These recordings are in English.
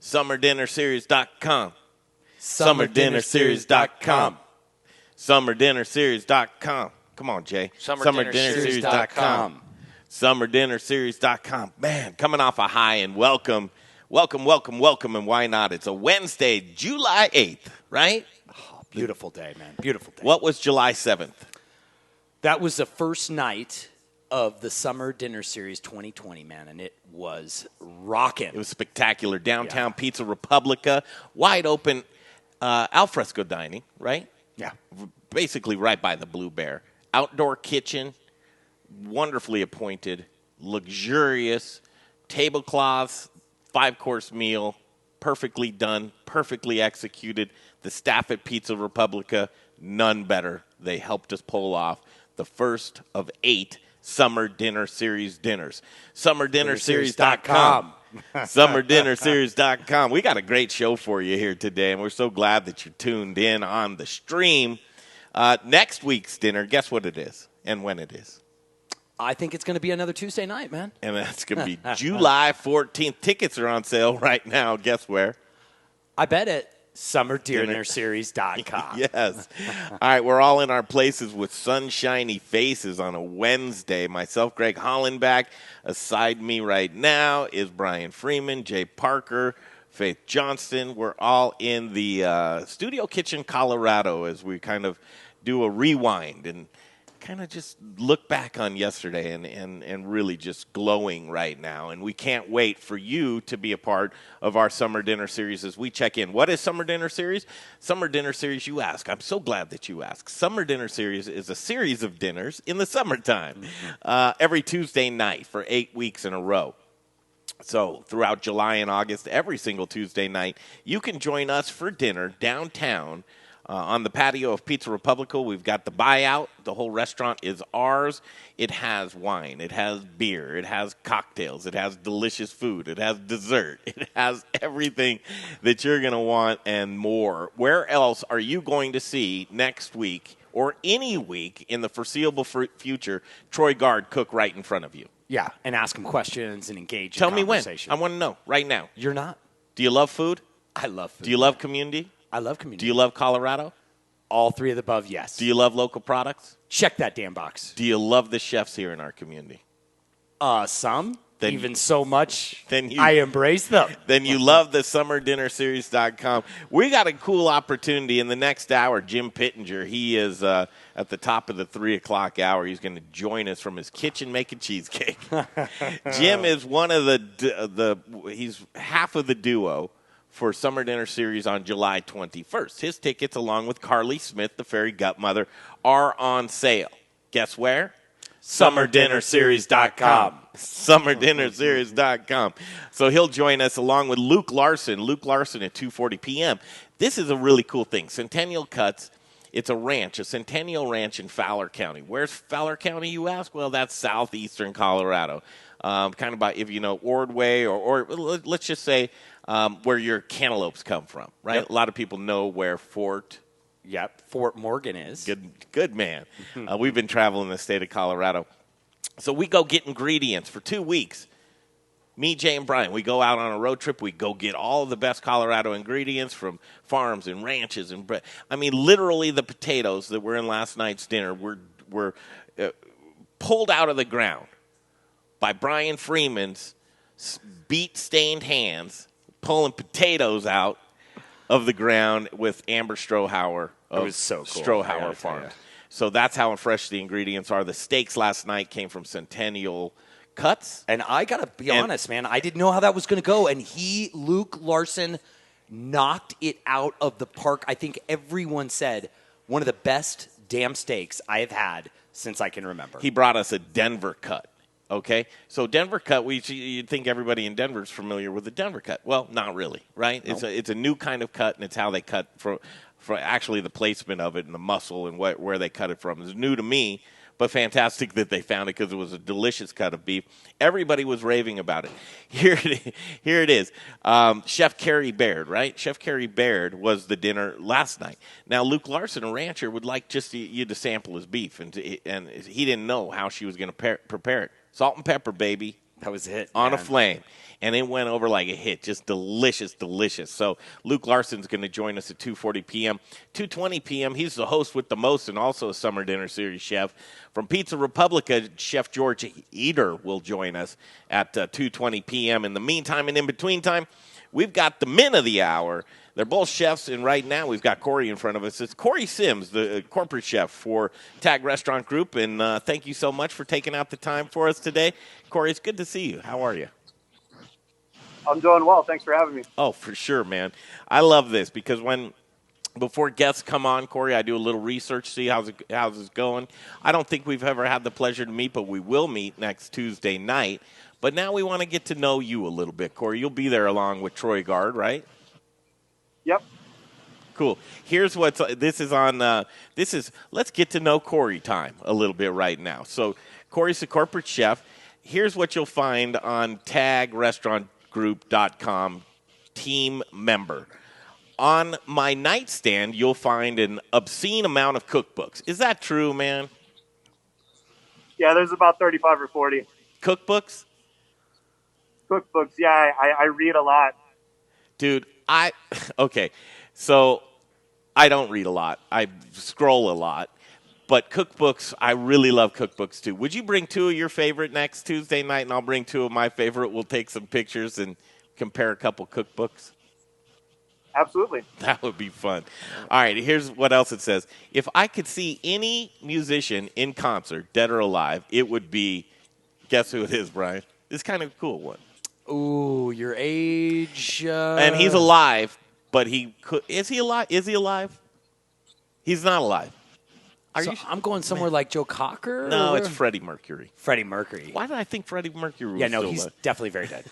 SummerDinnerSeries.com. SummerDinnerSeries.com. SummerDinnerSeries.com. Come on, Jay. SummerDinnerSeries.com. SummerDinnerSeries.com. Man, coming off a high, and welcome, and why not? It's a Wednesday, July 8th, right? Oh, beautiful day, man. Beautiful day. What was July 7th? That was the first night of the Summer Dinner Series 2020, man, and it was rocking. It was spectacular. Downtown Pizza Republica, wide open alfresco dining, right? Yeah. Basically right by the Blue Bear. Outdoor kitchen, wonderfully appointed, luxurious, tablecloths, 5-course meal, perfectly done, perfectly executed. The staff at Pizza Republica, none better. They helped us pull off the first of 8 Summer Dinner Series dinners. SummerDinnerSeries.com. SummerDinnerSeries.com. We got a great show for you here today, and we're so glad that you're tuned in on the stream. Next week's dinner, guess what it is and when it is? I think it's going to be another Tuesday night, man. And that's going to be July 14th. Tickets are on sale right now. Guess where? I bet at SummerDinnerSeries.com. Yes. All right, we're all in our places with sunshiny faces on a Wednesday. Myself, Greg Hollenbach. Aside me right now is Brian Freeman, Jay Parker, Faith Johnston. We're all in the Studio Kitchen, Colorado, as we kind of do a rewind and kind of just look back on yesterday and really just glowing right now. And we can't wait for you to be a part of our Summer Dinner Series as we check in. What is Summer Dinner Series? Summer Dinner Series, you ask. I'm so glad that you ask. Summer Dinner Series is a series of dinners in the summertime every Tuesday night for 8 weeks in a row. So throughout July and August, every single Tuesday night, you can join us for dinner downtown on the patio of Pizza Republica. We've got the buyout. The whole restaurant is ours. It has wine. It has beer. It has cocktails. It has delicious food. It has dessert. It has everything that you're going to want and more. Where else are you going to see next week or any week in the foreseeable future Troy Guard cook right in front of you? Yeah, and ask him questions and engage Tell in me when. conversation. I want to know right now. You're not. Do you love food? I love food. Do you love community? I love community. Do you love Colorado? All three of the above, yes. Do you love local products? Check that damn box. Do you love the chefs here in our community? Some. Then even so much, then I embrace them. Then you love the SummerDinnerSeries.com. We got a cool opportunity in the next hour. Jim Pittenger, he is at the top of the 3 o'clock hour. He's going to join us from his kitchen making cheesecake. Jim is one of he's half of the duo for Summer Dinner Series on July 21st. His tickets, along with Carly Smith, the fairy gutmother, are on sale. Guess where? SummerDinnerSeries.com. SummerDinnerSeries.com. So he'll join us along with Luke Larson. Luke Larson at 2:40 p.m. This is a really cool thing. Centennial Cuts. It's a ranch, a Centennial Ranch in Fowler County. Where's Fowler County, you ask? Well, that's southeastern Colorado. Kind of by, if you know, Ordway or let's just say where your cantaloupes come from, right? Yep. A lot of people know where Fort Morgan is. Good man. We've been traveling the state of Colorado. So we go get ingredients for 2 weeks. Me, Jay, and Brian, we go out on a road trip. We go get all of the best Colorado ingredients from farms and ranches and bread. I mean, literally the potatoes that were in last night's dinner were pulled out of the ground by Brian Freeman's beet-stained hands, pulling potatoes out of the ground with Amber Strohauer of Strohauer Farms. So that's how fresh the ingredients are. The steaks last night came from Centennial Cuts. And I got to be honest, man, I didn't know how that was going to go. And Luke Larson, knocked it out of the park. I think everyone said one of the best damn steaks I have had since I can remember. He brought us a Denver cut. Okay, so Denver cut, you'd think everybody in Denver is familiar with the Denver cut. Well, not really, right? Nope. It's a new kind of cut, and it's how they cut for actually the placement of it and the muscle and where they cut it from. It's new to me, but fantastic that they found it because it was a delicious cut of beef. Everybody was raving about it. Here it is. Chef Carrie Baird, right? Chef Carrie Baird was the dinner last night. Now, Luke Larson, a rancher, would like just you to sample his beef, and he didn't know how she was going to prepare it. Salt and pepper, baby. That was it. On a flame. and it went over like a hit. Just delicious, delicious. So Luke Larson's going to join us at 2:40 p.m. 2:20 p.m., he's the host with the most and also a Summer Dinner Series chef. From Pizza Republica, Chef George Eder will join us at 2:20 p.m. In the meantime and in between time, we've got the men of the hour. They're both chefs, and right now we've got Korey in front of us. It's Korey Sims, the corporate chef for Tag Restaurant Group, and thank you so much for taking out the time for us today. Korey, it's good to see you. How are you? I'm doing well. Thanks for having me. Oh, for sure, man. I love this because before guests come on, Korey, I do a little research, see how's it going. I don't think we've ever had the pleasure to meet, but we will meet next Tuesday night. But now we want to get to know you a little bit, Korey. You'll be there along with Troy Gard, right? Yep. Cool. Here's let's get to know Korey time a little bit right now. So Korey's a corporate chef. Here's what you'll find on tagrestaurantgroup.com, team member. On my nightstand, you'll find an obscene amount of cookbooks. Is that true, man? Yeah, there's about 35 or 40. Cookbooks? Cookbooks, yeah, I read a lot. Dude, okay, so I don't read a lot. I scroll a lot. But cookbooks, I really love cookbooks too. Would you bring two of your favorite next Tuesday night, and I'll bring two of my favorite? We'll take some pictures and compare a couple cookbooks. Absolutely. That would be fun. All right, here's what else it says. If I could see any musician in concert, dead or alive, it would be, guess who it is, Brian? It's kind of a cool one. Ooh, your age. And he's alive, but is he alive? Is he alive? He's not alive. I'm going somewhere like Joe Cocker? No, it's Freddie Mercury. Freddie Mercury. Why did I think Freddie Mercury was no, still he's alive? definitely very dead.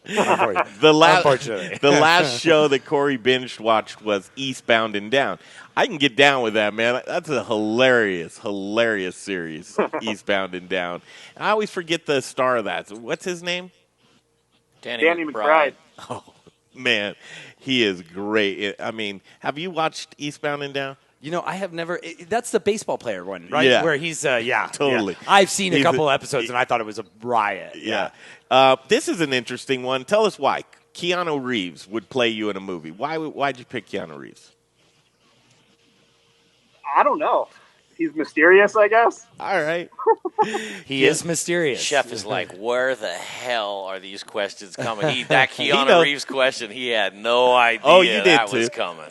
Unfortunately. The last show that Korey binge watched was Eastbound and Down. I can get down with that, man. That's a hilarious, hilarious series, Eastbound and Down. I always forget the star of that. What's his name? Danny McBride. Oh, man. He is great. I mean, have you watched Eastbound and Down? You know, I have never. That's the baseball player one, right? Yeah. Where he's, Totally. Yeah. I've seen a couple episodes, and I thought it was a riot. Yeah. This is an interesting one. Tell us why Keanu Reeves would play you in a movie. Why'd you pick Keanu Reeves? I don't know. He's mysterious, I guess. All right. He is mysterious. Chef is like, where the hell are these questions coming? That Keanu Reeves question, he had no idea that was coming.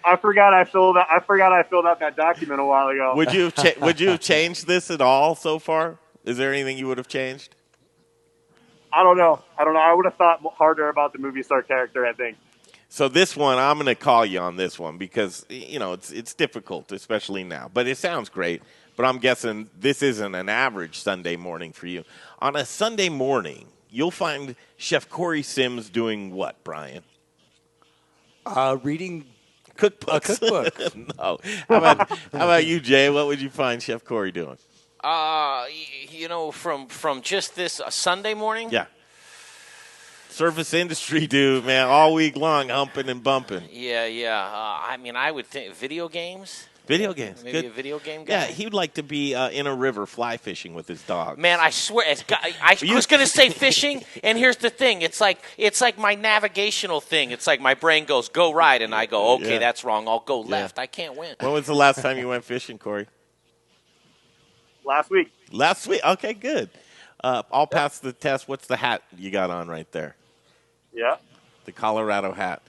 I forgot I filled out that document a while ago. Would you have changed this at all so far? Is there anything you would have changed? I don't know. I would have thought harder about the movie star character, I think. So this one, I'm going to call you on this one because, it's difficult, especially now. But it sounds great. But I'm guessing this isn't an average Sunday morning for you. On a Sunday morning, you'll find Chef Korey Sims doing what, Brian? Reading cookbooks. A cookbook. No. How about you, Jay? What would you find Chef Korey doing? From just this Sunday morning? Yeah. Service industry, dude, man, all week long, humping and bumping. Yeah. I would think video games. Video games. Maybe Good. a video game guy. Yeah, he would like to be in a river fly fishing with his dog. Man, I swear, I was going to say fishing, and here's the thing. It's like my navigational thing. It's like my brain goes, go right, and I go, okay, that's wrong. I'll go left. I can't win. When was the last time you went fishing, Korey? Last week. Last week? Okay, good. I'll pass the test. What's the hat you got on right there? Yeah. The Colorado hat.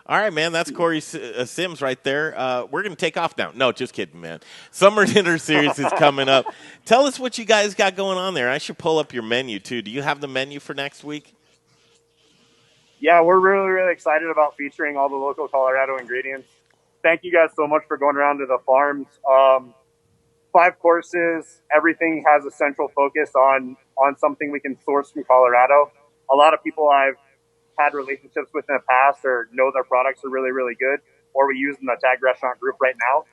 All right, man, that's Korey Sims right there. We're going to take off now. No, just kidding, man. Summer Dinner Series is coming up. Tell us what you guys got going on there. I should pull up your menu, too. Do you have the menu for next week? Yeah, we're really, really excited about featuring all the local Colorado ingredients. Thank you guys so much for going around to the farms. 5 courses. Everything has a central focus on something we can source from Colorado. A lot of people I've had relationships with in the past or know their products are really, really good, or we use in the Tag Restaurant Group right now.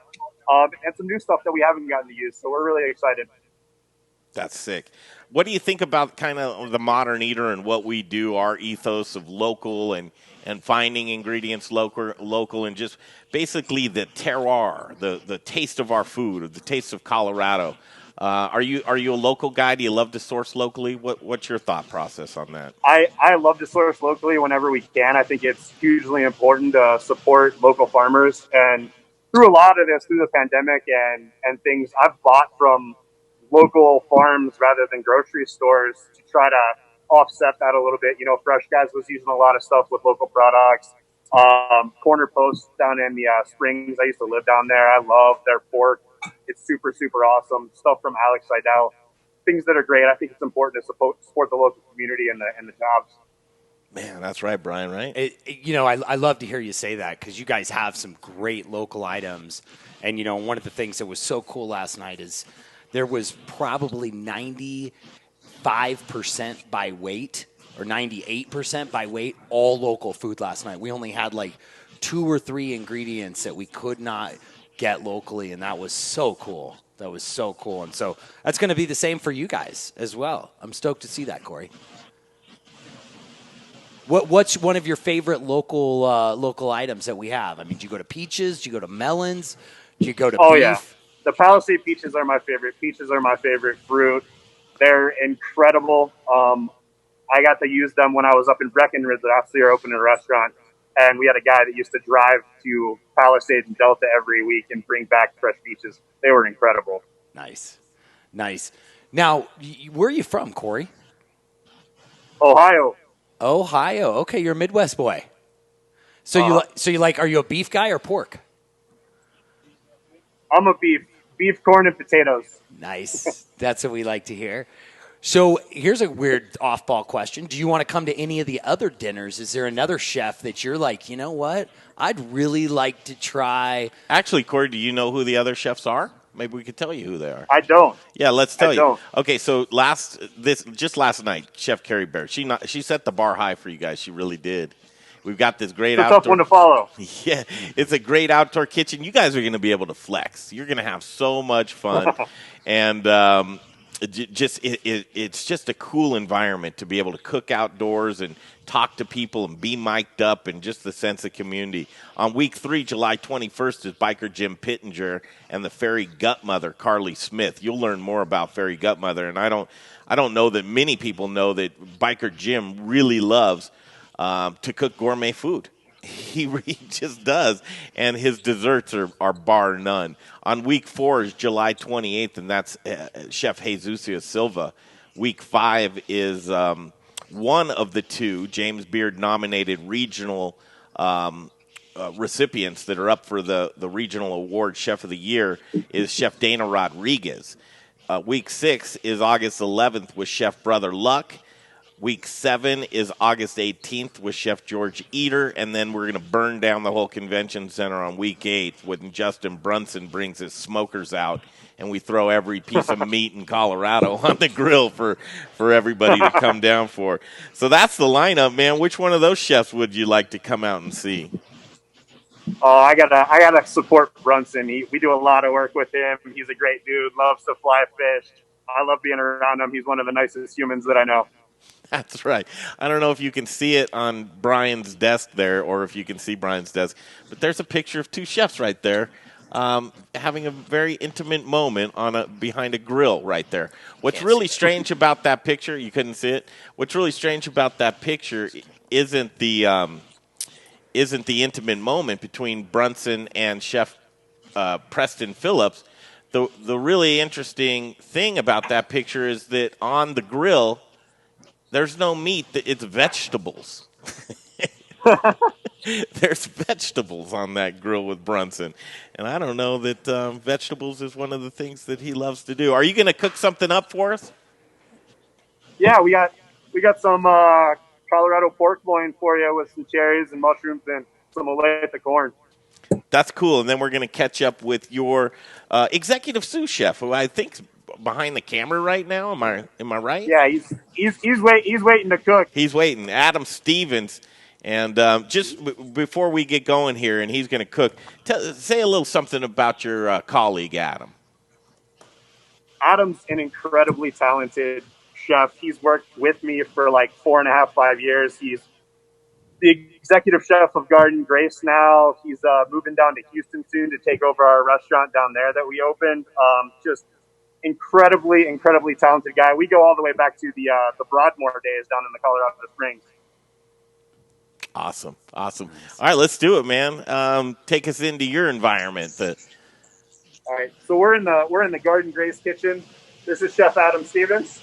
And some new stuff that we haven't gotten to use. So we're really excited. That's sick. What do you think about kind of the modern eater and what we do, our ethos of local and finding ingredients local and just basically the terroir, the taste of our food, or the taste of Colorado? Are you a local guy? Do you love to source locally? What's your thought process on that? I love to source locally whenever we can. I think it's hugely important to support local farmers. And through a lot of this, through the pandemic and things, I've bought from local farms rather than grocery stores to try to offset that a little bit. You know, Fresh Guys was using a lot of stuff with local products. Corner Post down in the Springs, I used to live down there. I love their pork. It's super, super awesome. Stuff from Alex Seidel. Things that are great. I think it's important to support the local community and the jobs. Man, that's right, Brian, right? I love to hear you say that because you guys have some great local items. And, one of the things that was so cool last night is there was probably 95% by weight or 98% by weight, all local food last night. We only had like 2 or 3 ingredients that we could not get locally, and that was so cool. That was so cool. And so that's going to be the same for you guys as well. I'm stoked to see that, Korey. What's one of your favorite local items that we have? I mean, do you go to peaches? Do you go to melons? Do you go to beef? Yeah. The Palisade peaches are my favorite. Peaches are my favorite fruit. They're incredible. I got to use them when I was up in Breckenridge last year, opening a restaurant. And we had a guy that used to drive to Palisades and Delta every week and bring back fresh peaches. They were incredible. Nice. Now, where are you from, Korey? Ohio. Okay, you're a Midwest boy. So are you a beef guy or pork? I'm a beef, corn, and potatoes. Nice. That's what we like to hear. So here's a weird off-ball question. Do you want to come to any of the other dinners? Is there another chef that you're like, you know what? I'd really like to try. Actually, Korey, do you know who the other chefs are? Maybe we could tell you who they are. I don't. Yeah, let's tell you. Don't. Okay, so just last night, Chef Carrie Baird, she set the bar high for you guys. She really did. We've got this great outdoor. It's a tough one to follow. Yeah, it's a great outdoor kitchen. You guys are going to be able to flex. You're going to have so much fun, and it's just a cool environment to be able to cook outdoors and talk to people and be mic'd up and just the sense of community. On week 3, July 21st, is biker Jim Pittenger and the Fairy Gutmother, Carly Smith. You'll learn more about Fairy Gutmother, and I don't know that many people know that biker Jim really loves to cook gourmet food. He really just does, and his desserts are bar none. On week 4 is July 28th, and that's Chef Jesus Silva. Week 5 is one of the 2 James Beard nominated regional recipients that are up for the regional award Chef of the Year is Chef Dana Rodriguez. Week 6 is August 11th with Chef Brother Luck. Week 7 is August 18th with Chef George Eder, and then we're going to burn down the whole convention center on week 8 when Justin Brunson brings his smokers out, and we throw every piece of meat in Colorado on the grill for everybody to come down for. So that's the lineup, man. Which one of those chefs would you like to come out and see? Oh, I gotta support Brunson. We do a lot of work with him. He's a great dude. Loves to fly fish. I love being around him. He's one of the nicest humans that I know. That's right. I don't know if you can see it on Brian's desk there or if you can see Brian's desk, but there's a picture of 2 chefs right there having a very intimate moment behind a grill right there. What's really strange about that picture, you couldn't see it, what's really strange about that picture isn't the intimate moment between Brunson and Chef Preston Phillips. The really interesting thing about that picture is that on the grill, there's no meat. It's vegetables. There's vegetables on that grill with Brunson. And I don't know that vegetables is one of the things that he loves to do. Are you going to cook something up for us? Yeah, we got some Colorado pork loin for you with some cherries and mushrooms and some Olathe corn. That's cool. And then we're going to catch up with your executive sous chef, who I think's behind the camera right now. Am I right? Yeah, he's waiting to cook. He's waiting. Adam Stevens. And just before we get going here, and he's going to cook, say a little something about your colleague, Adam. Adam's an incredibly talented chef. He's worked with me for like 4.5, 5 years. He's the executive chef of Garden Grace now. He's moving down to Houston soon to take over our restaurant down there that we opened. Just incredibly, incredibly talented guy. We go all the way back to the Broadmoor days down in the Colorado Springs. Awesome. All right, let's do it, man. Take us into your environment. All right, so we're in the Garden Grace kitchen. This is Chef Adam Stevens.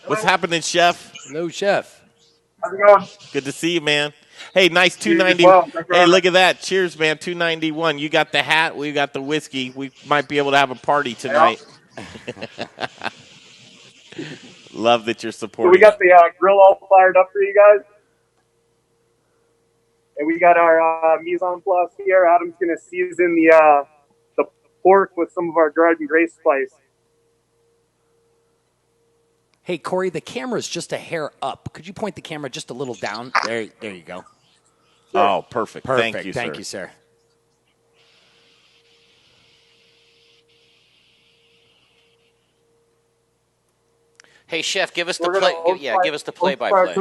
What's happening, Chef? Hello, Chef. How's it going? Good to see you, man. Hey, nice 290. Well. Hey, look at that. Cheers, man. 291. You got the hat. We got the whiskey. We might be able to have a party tonight. Love that you're supporting. So we got the grill all fired up for you guys. And we got our mise en place here. Adam's going to season the pork with some of our Garden Grace spice. Hey, Korey, the camera's just a hair up. Could you point the camera just a little down? There you go. Sure. Oh, perfect. Thank you, sir. Hey, Chef, give us the play-by-play.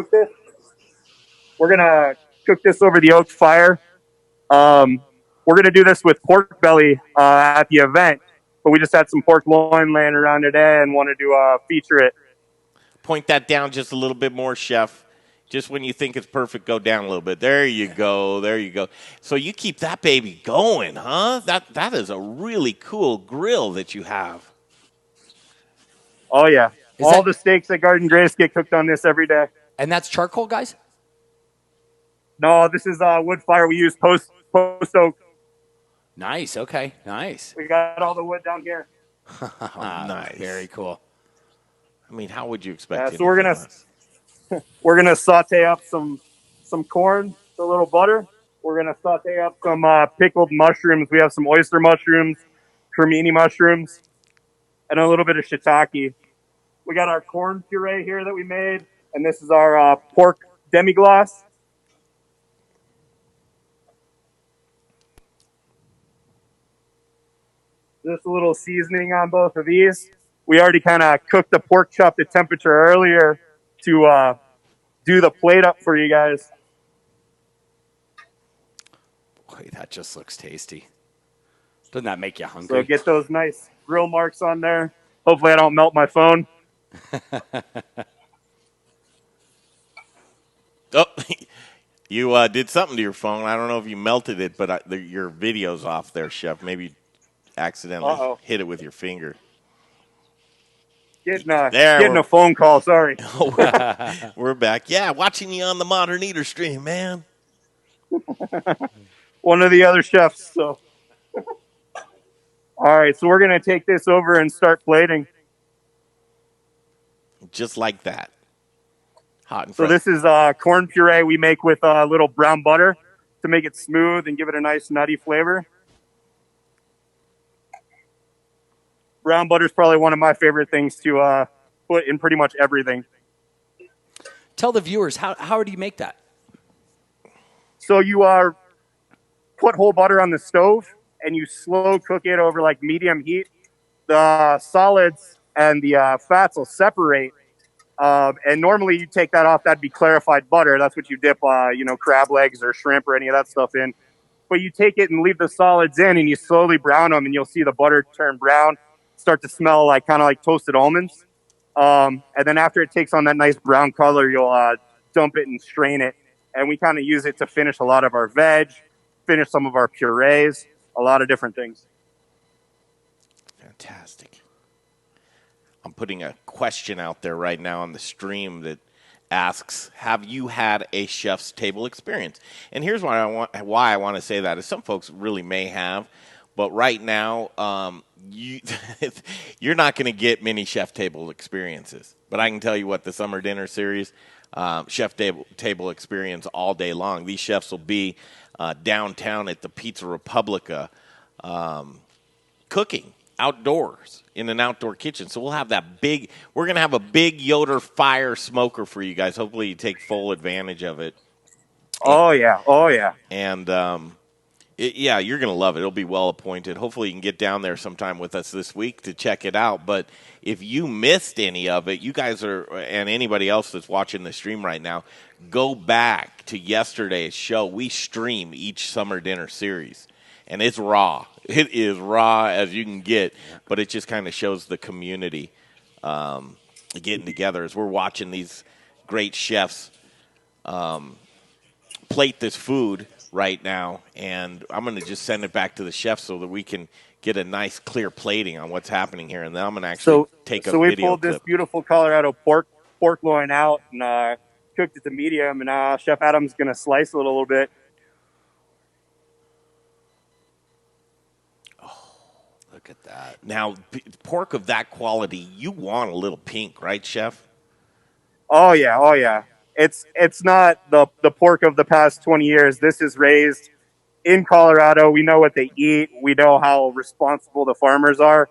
We're gonna cook this over the oak fire. We're gonna do this with pork belly at the event, but we just had some pork loin laying around today and wanted to feature it. Point that down just a little bit more, Chef. Just when you think it's perfect, go down a little bit. There you go. So you keep that baby going, huh? That is a really cool grill that you have. Oh, yeah. All the steaks at Garden Grace get cooked on this every day. And that's charcoal, guys? No, this is wood fire. We use post oak. Nice. Okay. Nice. We got all the wood down here. Nice. Very cool. I mean, how would you expect? So we're gonna saute up some corn, a little butter. We're gonna saute up some pickled mushrooms. We have some oyster mushrooms, cremini mushrooms, and a little bit of shiitake. We got our corn puree here that we made, and this is our pork demi-glace. Just a little seasoning on both of these. We already kind of cooked the pork chop to temperature earlier to do the plate up for you guys. Boy, that just looks tasty. Doesn't that make you hungry? So get those nice grill marks on there. Hopefully I don't melt my phone. Oh, you did something to your phone. I don't know if you melted it, but your video's off there, Chef. Maybe you accidentally hit it with your finger. Getting a phone call, sorry. We're back. Yeah, watching you on the Modern Eater stream, man. One of the other chefs. So, all right, so we're going to take this over and start plating. Just like that. Hot and fresh. So this is corn puree we make with a little brown butter to make it smooth and give it a nice nutty flavor. Brown butter is probably one of my favorite things to put in pretty much everything. Tell the viewers, how do you make that? So you put whole butter on the stove, and you slow cook it over like medium heat. The solids and the fats will separate. And normally you take that off, that'd be clarified butter. That's what you dip, crab legs or shrimp or any of that stuff in. But you take it and leave the solids in, and you slowly brown them, and you'll see the butter turn brown. Start to smell kind of like toasted almonds. And then after it takes on that nice brown color, you'll dump it and strain it. And we kind of use it to finish a lot of our veg, finish some of our purees, a lot of different things. Fantastic. I'm putting a question out there right now on the stream that asks, have you had a chef's table experience? And here's why I want to say that is some folks really may have. But right now, you're not going to get many chef table experiences. But I can tell you what, the summer dinner series, chef table experience all day long. These chefs will be downtown at the Pizza Republica cooking outdoors in an outdoor kitchen. So we'll have we're going to have a big Yoder fire smoker for you guys. Hopefully you take full advantage of it. Oh, yeah. And you're going to love it. It'll be well appointed. Hopefully you can get down there sometime with us this week to check it out. But if you missed any of it, you guys and anybody else that's watching the stream right now, go back to yesterday's show. We stream each summer dinner series, and it's raw. It is raw as you can get, but it just kind of shows the community getting together as we're watching these great chefs plate this food right now. And I'm going to just send it back to the chef so that we can get a nice, clear plating on what's happening here. And then I'm going to actually take a video clip. So we pulled this beautiful Colorado pork loin out and cooked it to medium. And Chef Adam's going to slice it a little bit. Look at that. Now, pork of that quality, you want a little pink, right, Chef? Oh, yeah. It's not the pork of the past 20 years. This is raised in Colorado. We know what they eat. We know how responsible the farmers are.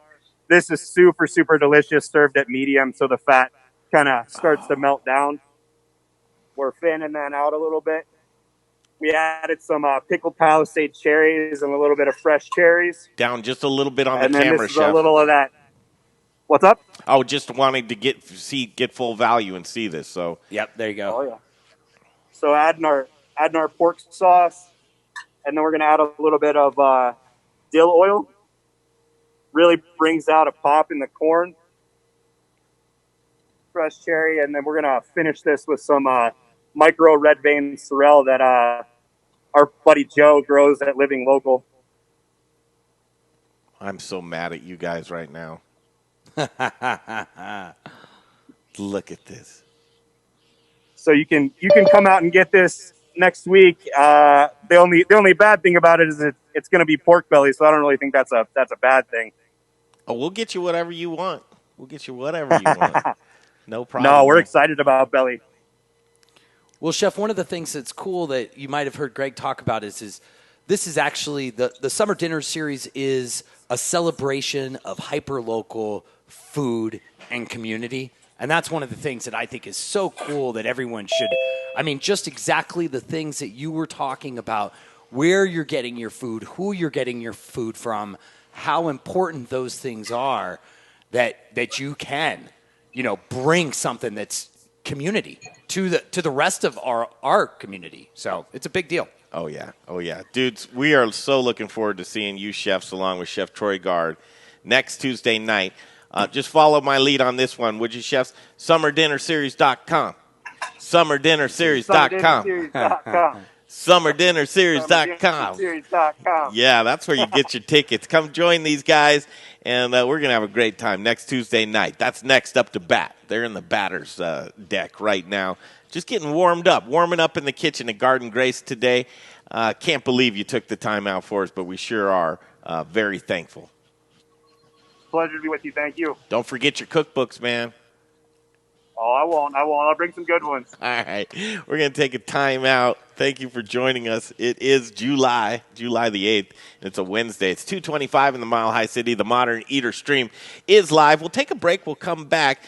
This is super, super delicious, served at medium, so the fat kind of starts to melt down. We're fanning that out a little bit. We added some pickled Palisade cherries and a little bit of fresh cherries. Down just a little bit on the camera, and then this is Chef. a little of that. What's up? Oh, just wanting to get full value and see this. So yep, there you go. Oh yeah. So adding our pork sauce, and then we're gonna add a little bit of dill oil. Really brings out a pop in the corn. Fresh cherry, and then we're gonna finish this with some micro red vein sorrel that our buddy Joe grows at Living Local. I'm so mad at you guys right now. Look at this. So you can come out and get this next week. The only bad thing about it is it's going to be pork belly, so I don't really think that's a bad thing. Oh, we'll get you whatever you want. No problem. No, we're excited about belly. Well, Chef, one of the things that's cool that you might have heard Greg talk about is this is actually the Summer Dinner Series is a celebration of hyper-local food and community. And that's one of the things that I think is so cool that everyone should, I mean, just exactly the things that you were talking about, where you're getting your food, who you're getting your food from, how important those things are that you can, bring something that's community to the rest of our community. So it's a big deal. Oh yeah. Dudes, we are so looking forward to seeing you chefs along with Chef Troy Gard next Tuesday night. Just follow my lead on this one, would you, chefs? SummerDinnerSeries.com. SummerDinnerSeries.com. SummerDinnerSeries.com. Yeah, that's where you get your tickets. Come join these guys, and we're going to have a great time next Tuesday night. That's next up to bat. They're in the batter's deck right now. Just getting warming up in the kitchen at Garden Grace today. Can't believe you took the time out for us, but we sure are very thankful. Pleasure to be with you. Thank you. Don't forget your cookbooks, man. Oh, I won't. I'll bring some good ones. All right. We're going to take a time out. Thank you for joining us. It is July the 8th, and it's a Wednesday. It's 2:25 in the Mile High City. The Modern Eder stream is live. We'll take a break. We'll come back.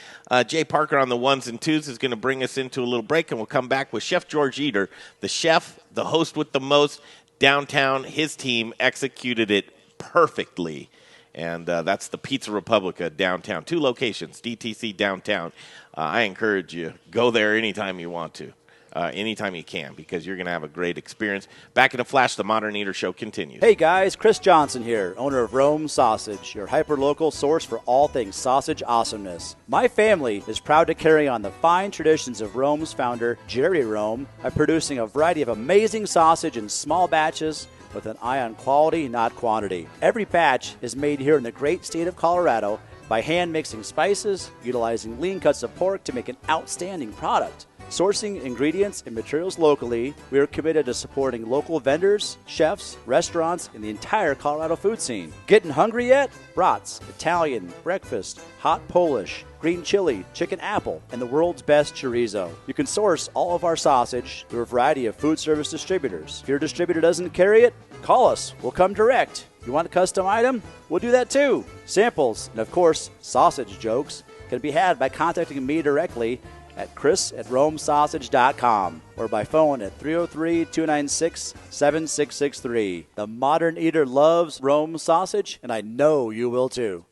Jay Parker on the ones and twos is going to bring us into a little break, and we'll come back with Chef George Eder, the chef, the host with the most downtown. His team executed it perfectly. And that's the Pizza Republica downtown. 2 locations, DTC downtown. I encourage you, go there anytime you want to, anytime you can, because you're going to have a great experience. Back in a flash, the Modern Eater Show continues. Hey guys, Chris Johnson here, owner of Rome Sausage, your hyper-local source for all things sausage awesomeness. My family is proud to carry on the fine traditions of Rome's founder, Jerry Rome, by producing a variety of amazing sausage in small batches with an eye on quality, not quantity. Every batch is made here in the great state of Colorado by hand mixing spices, utilizing lean cuts of pork to make an outstanding product. Sourcing ingredients and materials locally, we are committed to supporting local vendors, chefs, restaurants, and the entire Colorado food scene. Getting hungry yet? Brats, Italian, breakfast, hot Polish, green chili, chicken apple, and the world's best chorizo. You can source all of our sausage through a variety of food service distributors. If your distributor doesn't carry it, call us. We'll come direct. You want a custom item? We'll do that too. Samples, and of course, sausage jokes, can be had by contacting me directly at chris@romesausage.com or by phone at 303-296-7663. The Modern Eater loves Rome sausage, and I know you will too.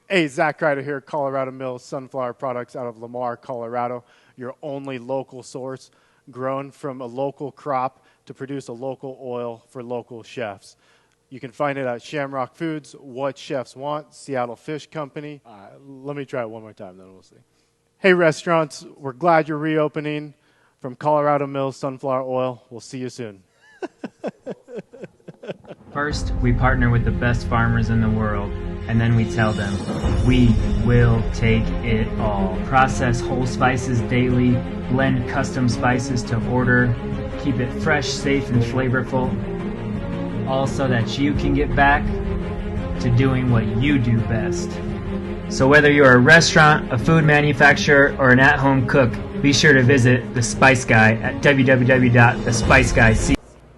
Hey, Zach Ryder here, Colorado Mills Sunflower Products out of Lamar, Colorado. Your only local source, grown from a local crop to produce a local oil for local chefs. You can find it at Shamrock Foods, What Chefs Want, Seattle Fish Company. Let me try it one more time, then we'll see. Hey, restaurants, we're glad you're reopening. From Colorado Mills Sunflower Oil, we'll see you soon. First, we partner with the best farmers in the world, and then we tell them, we will take it all. Process whole spices daily, blend custom spices to order, keep it fresh, safe, and flavorful, all so that you can get back to doing what you do best. So whether you're a restaurant, a food manufacturer, or an at-home cook, be sure to visit The Spice Guy at www.thespiceguyc.com.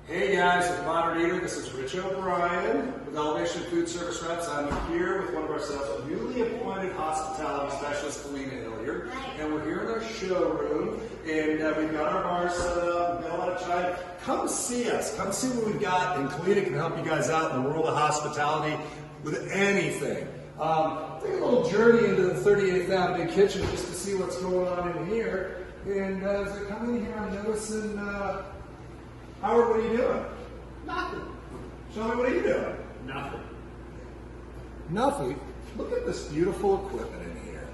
Hey guys, with Modern Eder, this is Rich O'Brien with Elevation Food Service Reps. I'm here with one of our sales newly appointed hospitality specialist, Kalina Hilliard, and we're here in our showroom, and we've got our bar set up, we've got a lot of time. Come see us. Come see what we've got, and Kalina can help you guys out in the world of hospitality with anything. Take a little journey into the 38th Avenue kitchen just to see what's going on in here. And as I come in here, I'm noticing, Howard, what are you doing? Nothing. Show me, what are you doing? Nothing. Nothing? Look at this beautiful equipment in here.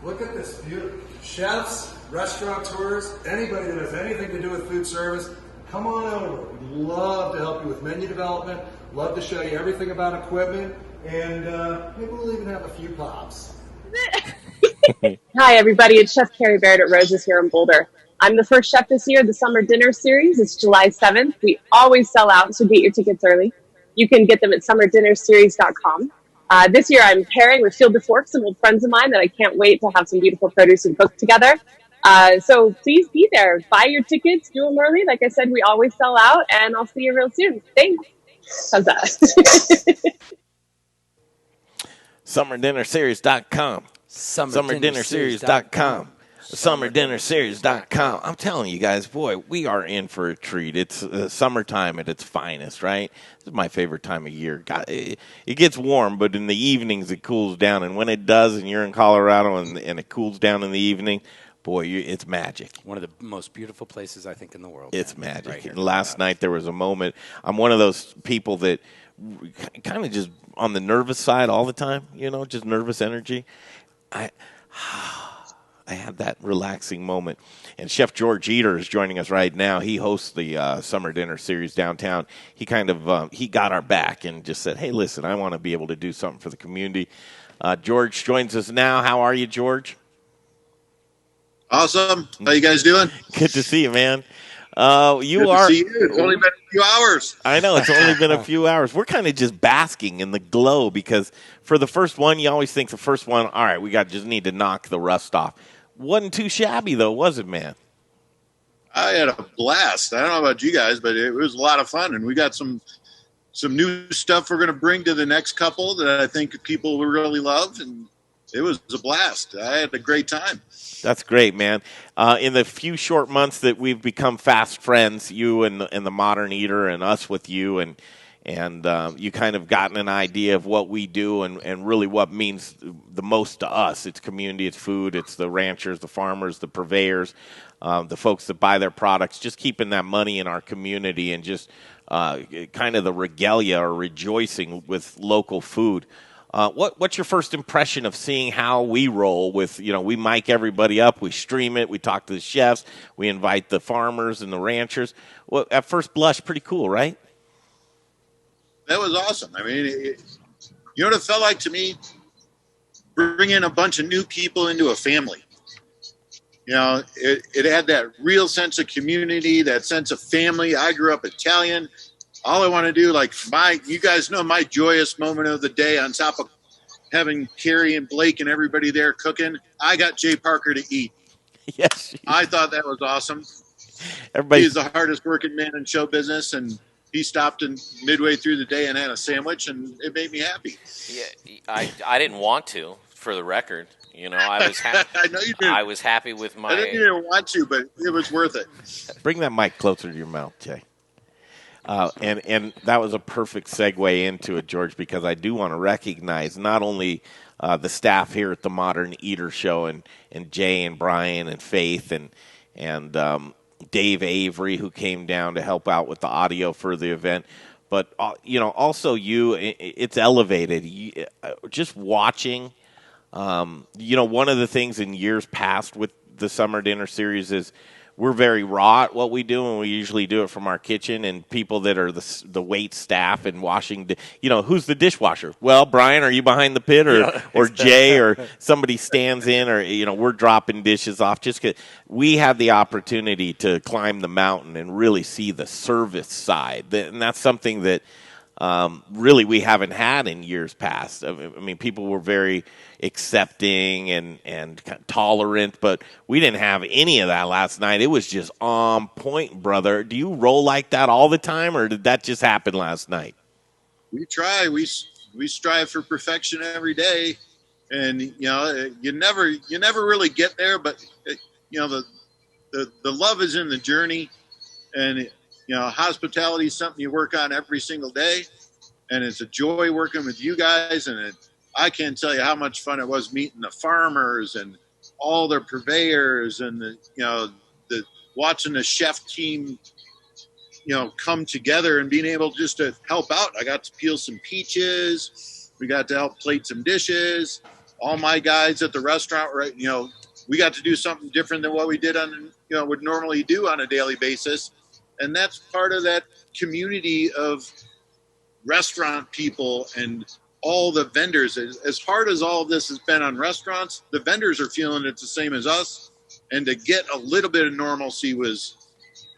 Look at this beautiful, chefs, restaurateurs, anybody that has anything to do with food service, come on over. We'd love to help you with menu development, love to show you everything about equipment, and maybe we'll even have a few pops. Hi, everybody. It's Chef Carrie Baird at Rose's here in Boulder. I'm the first chef this year of the Summer Dinner Series. It's July 7th. We always sell out, so get your tickets early. You can get them at summerdinnerseries.com. This year, I'm pairing with Field to Fork, some old friends of mine that I can't wait to have some beautiful produce and cook together. So please be there. Buy your tickets. Do them early. Like I said, we always sell out, and I'll see you real soon. Thanks. How's that? SummerDinnerSeries.com. SummerDinnerSeries.com. SummerDinnerSeries.com. I'm telling you guys, boy, we are in for a treat. It's summertime at its finest, right? This is my favorite time of year. God, it gets warm, but in the evenings it cools down. And when it does, and you're in Colorado and it cools down in the evening, boy, it's magic. One of the most beautiful places, I think, in the world. It's magic. Right, last night there was a moment. I'm one of those people that kind of just on the nervous side all the time, just nervous energy. I had that relaxing moment. And Chef George Eder is joining us right now. He hosts the Summer Dinner Series downtown. He kind of he got our back and just said, hey, listen, I want to be able to do something for the community. George joins us now. How are you, George? Awesome. How you guys doing? Good to see you, man. Good to see you. It's only been a few hours. I know. It's only been a few hours. We're kind of just basking in the glow because for the first one, you always think the first one, all right, we just need to knock the rust off. Wasn't too shabby, though, was it, man? I had a blast. I don't know about you guys, but it was a lot of fun. And we got some new stuff we're going to bring to the next couple that I think people will really love. And it was a blast. I had a great time. That's great, man. In the few short months that we've become fast friends, you and the Modern Eder and us with you, and you kind of gotten an idea of what we do and really what means the most to us. It's community, it's food, it's the ranchers, the farmers, the purveyors, the folks that buy their products, just keeping that money in our community and just kind of the regalia or rejoicing with local food. What's your first impression of seeing how we roll with, we mic everybody up, we stream it, we talk to the chefs, we invite the farmers and the ranchers. Well, at first blush, pretty cool, right? That was awesome. I mean, you know what it felt like to me? Bringing a bunch of new people into a family. It had that real sense of community, that sense of family. I grew up Italian. All I want to do, you guys know my joyous moment of the day on top of having Carrie and Blake and everybody there cooking, I got Jay Parker to eat. Yes. I thought that was awesome. He's the hardest working man in show business, and he stopped midway through the day and had a sandwich, and it made me happy. Yeah, I didn't want to, for the record. I was happy. I know you did. I was happy with my. I didn't even want to, but it was worth it. Bring that mic closer to your mouth, Jay. And that was a perfect segue into it, George, because I do want to recognize not only the staff here at the Modern Eder Show and Jay and Brian and Faith and Dave Avery, who came down to help out with the audio for the event, but also it's elevated. Just watching, one of the things in years past with the summer dinner series is we're very raw at what we do, and we usually do it from our kitchen. And people that are the wait staff and washing, who's the dishwasher? Well, Brian, are you behind the pit, or Jay, or somebody stands in, or we're dropping dishes off just because we have the opportunity to climb the mountain and really see the service side, and that's something that really we haven't had in years past. I mean, people were very accepting and kind of tolerant, but we didn't have any of that last night. It was just on point, brother. Do you roll like that all the time, or did that just happen last night? We try. We strive for perfection every day, and you never really get there, but the love is in the journey, and hospitality is something you work on every single day, and it's a joy working with you guys. And I can't tell you how much fun it was meeting the farmers and all their purveyors, and the watching the chef team, come together and being able just to help out. I got to peel some peaches. We got to help plate some dishes. All my guys at the restaurant, we got to do something different than what we did would normally do on a daily basis. And that's part of that community of restaurant people and all the vendors. As hard as all of this has been on restaurants, the vendors are feeling it the same as us. And to get a little bit of normalcy was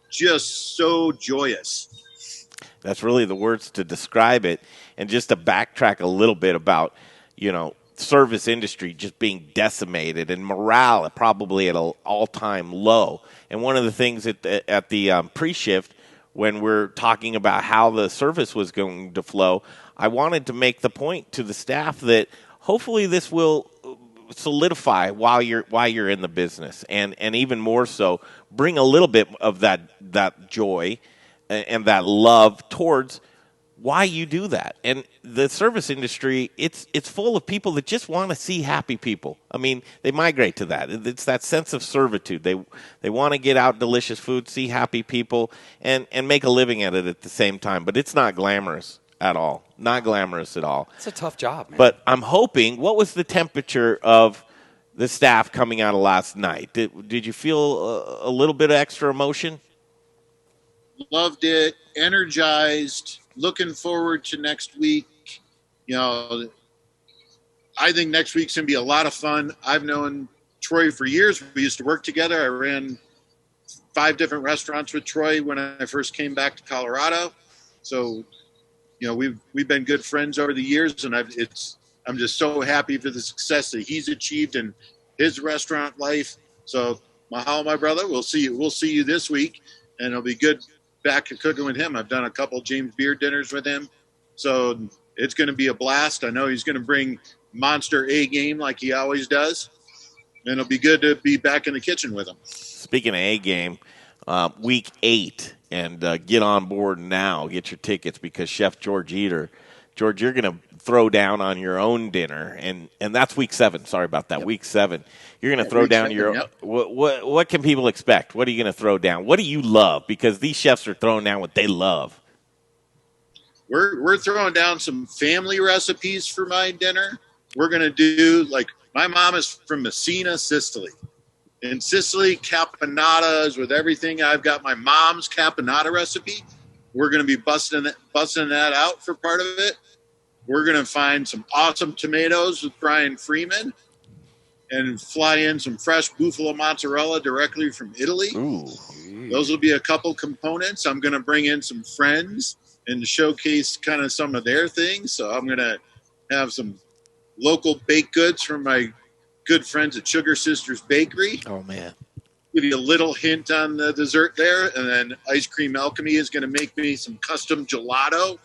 just so joyous. That's really the words to describe it. And just to backtrack a little bit about, service industry just being decimated and morale probably at an all-time low. And one of the things at the pre-shift, when we're talking about how the service was going to flow, I wanted to make the point to the staff that hopefully this will solidify while you're in the business, and even more so bring a little bit of that joy and that love towards why you do that. And the service industry, it's full of people that just want to see happy people. I mean, they migrate to that. It's that sense of servitude. They want to get out delicious food, see happy people, and make a living at it at the same time. But it's not glamorous at all. Not glamorous at all. It's a tough job, man. But I'm hoping, what was the temperature of the staff coming out of last night? Did you feel a little bit of extra emotion? Loved it. Energized. Looking forward to next week. I think next week's going to be a lot of fun. I've known Troy for years. We used to work together. I ran 5 different restaurants with Troy when I first came back to Colorado. So, we've been good friends over the years, and I'm just so happy for the success that he's achieved in his restaurant life. So, mahalo, my brother. We'll see you this week, and it'll be good back to cooking with him. I've done a couple James Beard dinners with him, so it's going to be a blast. I know he's going to bring monster A game like he always does, and it'll be good to be back in the kitchen with him. Speaking of A game, week 8, and get on board now. Get your tickets, because Chef George Eder, George, you're going to throw down on your own dinner, and that's week 7. Sorry about that. Yep. Week 7. You're going to throw down 7, your yep. What can people expect? What are you going to throw down? What do you love? Because these chefs are throwing down what they love. We're throwing down some family recipes for my dinner. We're going to do, my mom is from Messina, Sicily. In Sicily, capanadas with everything. I've got my mom's caponata recipe. We're going to be busting that out for part of it. We're going to find some awesome tomatoes with Brian Freeman and fly in some fresh buffalo mozzarella directly from Italy. Ooh. Those will be a couple components. I'm going to bring in some friends and to showcase kind of some of their things. So I'm going to have some local baked goods from my good friends at Sugar Sisters Bakery. Oh, man. Give you a little hint on the dessert there. And then Ice Cream Alchemy is going to make me some custom gelato.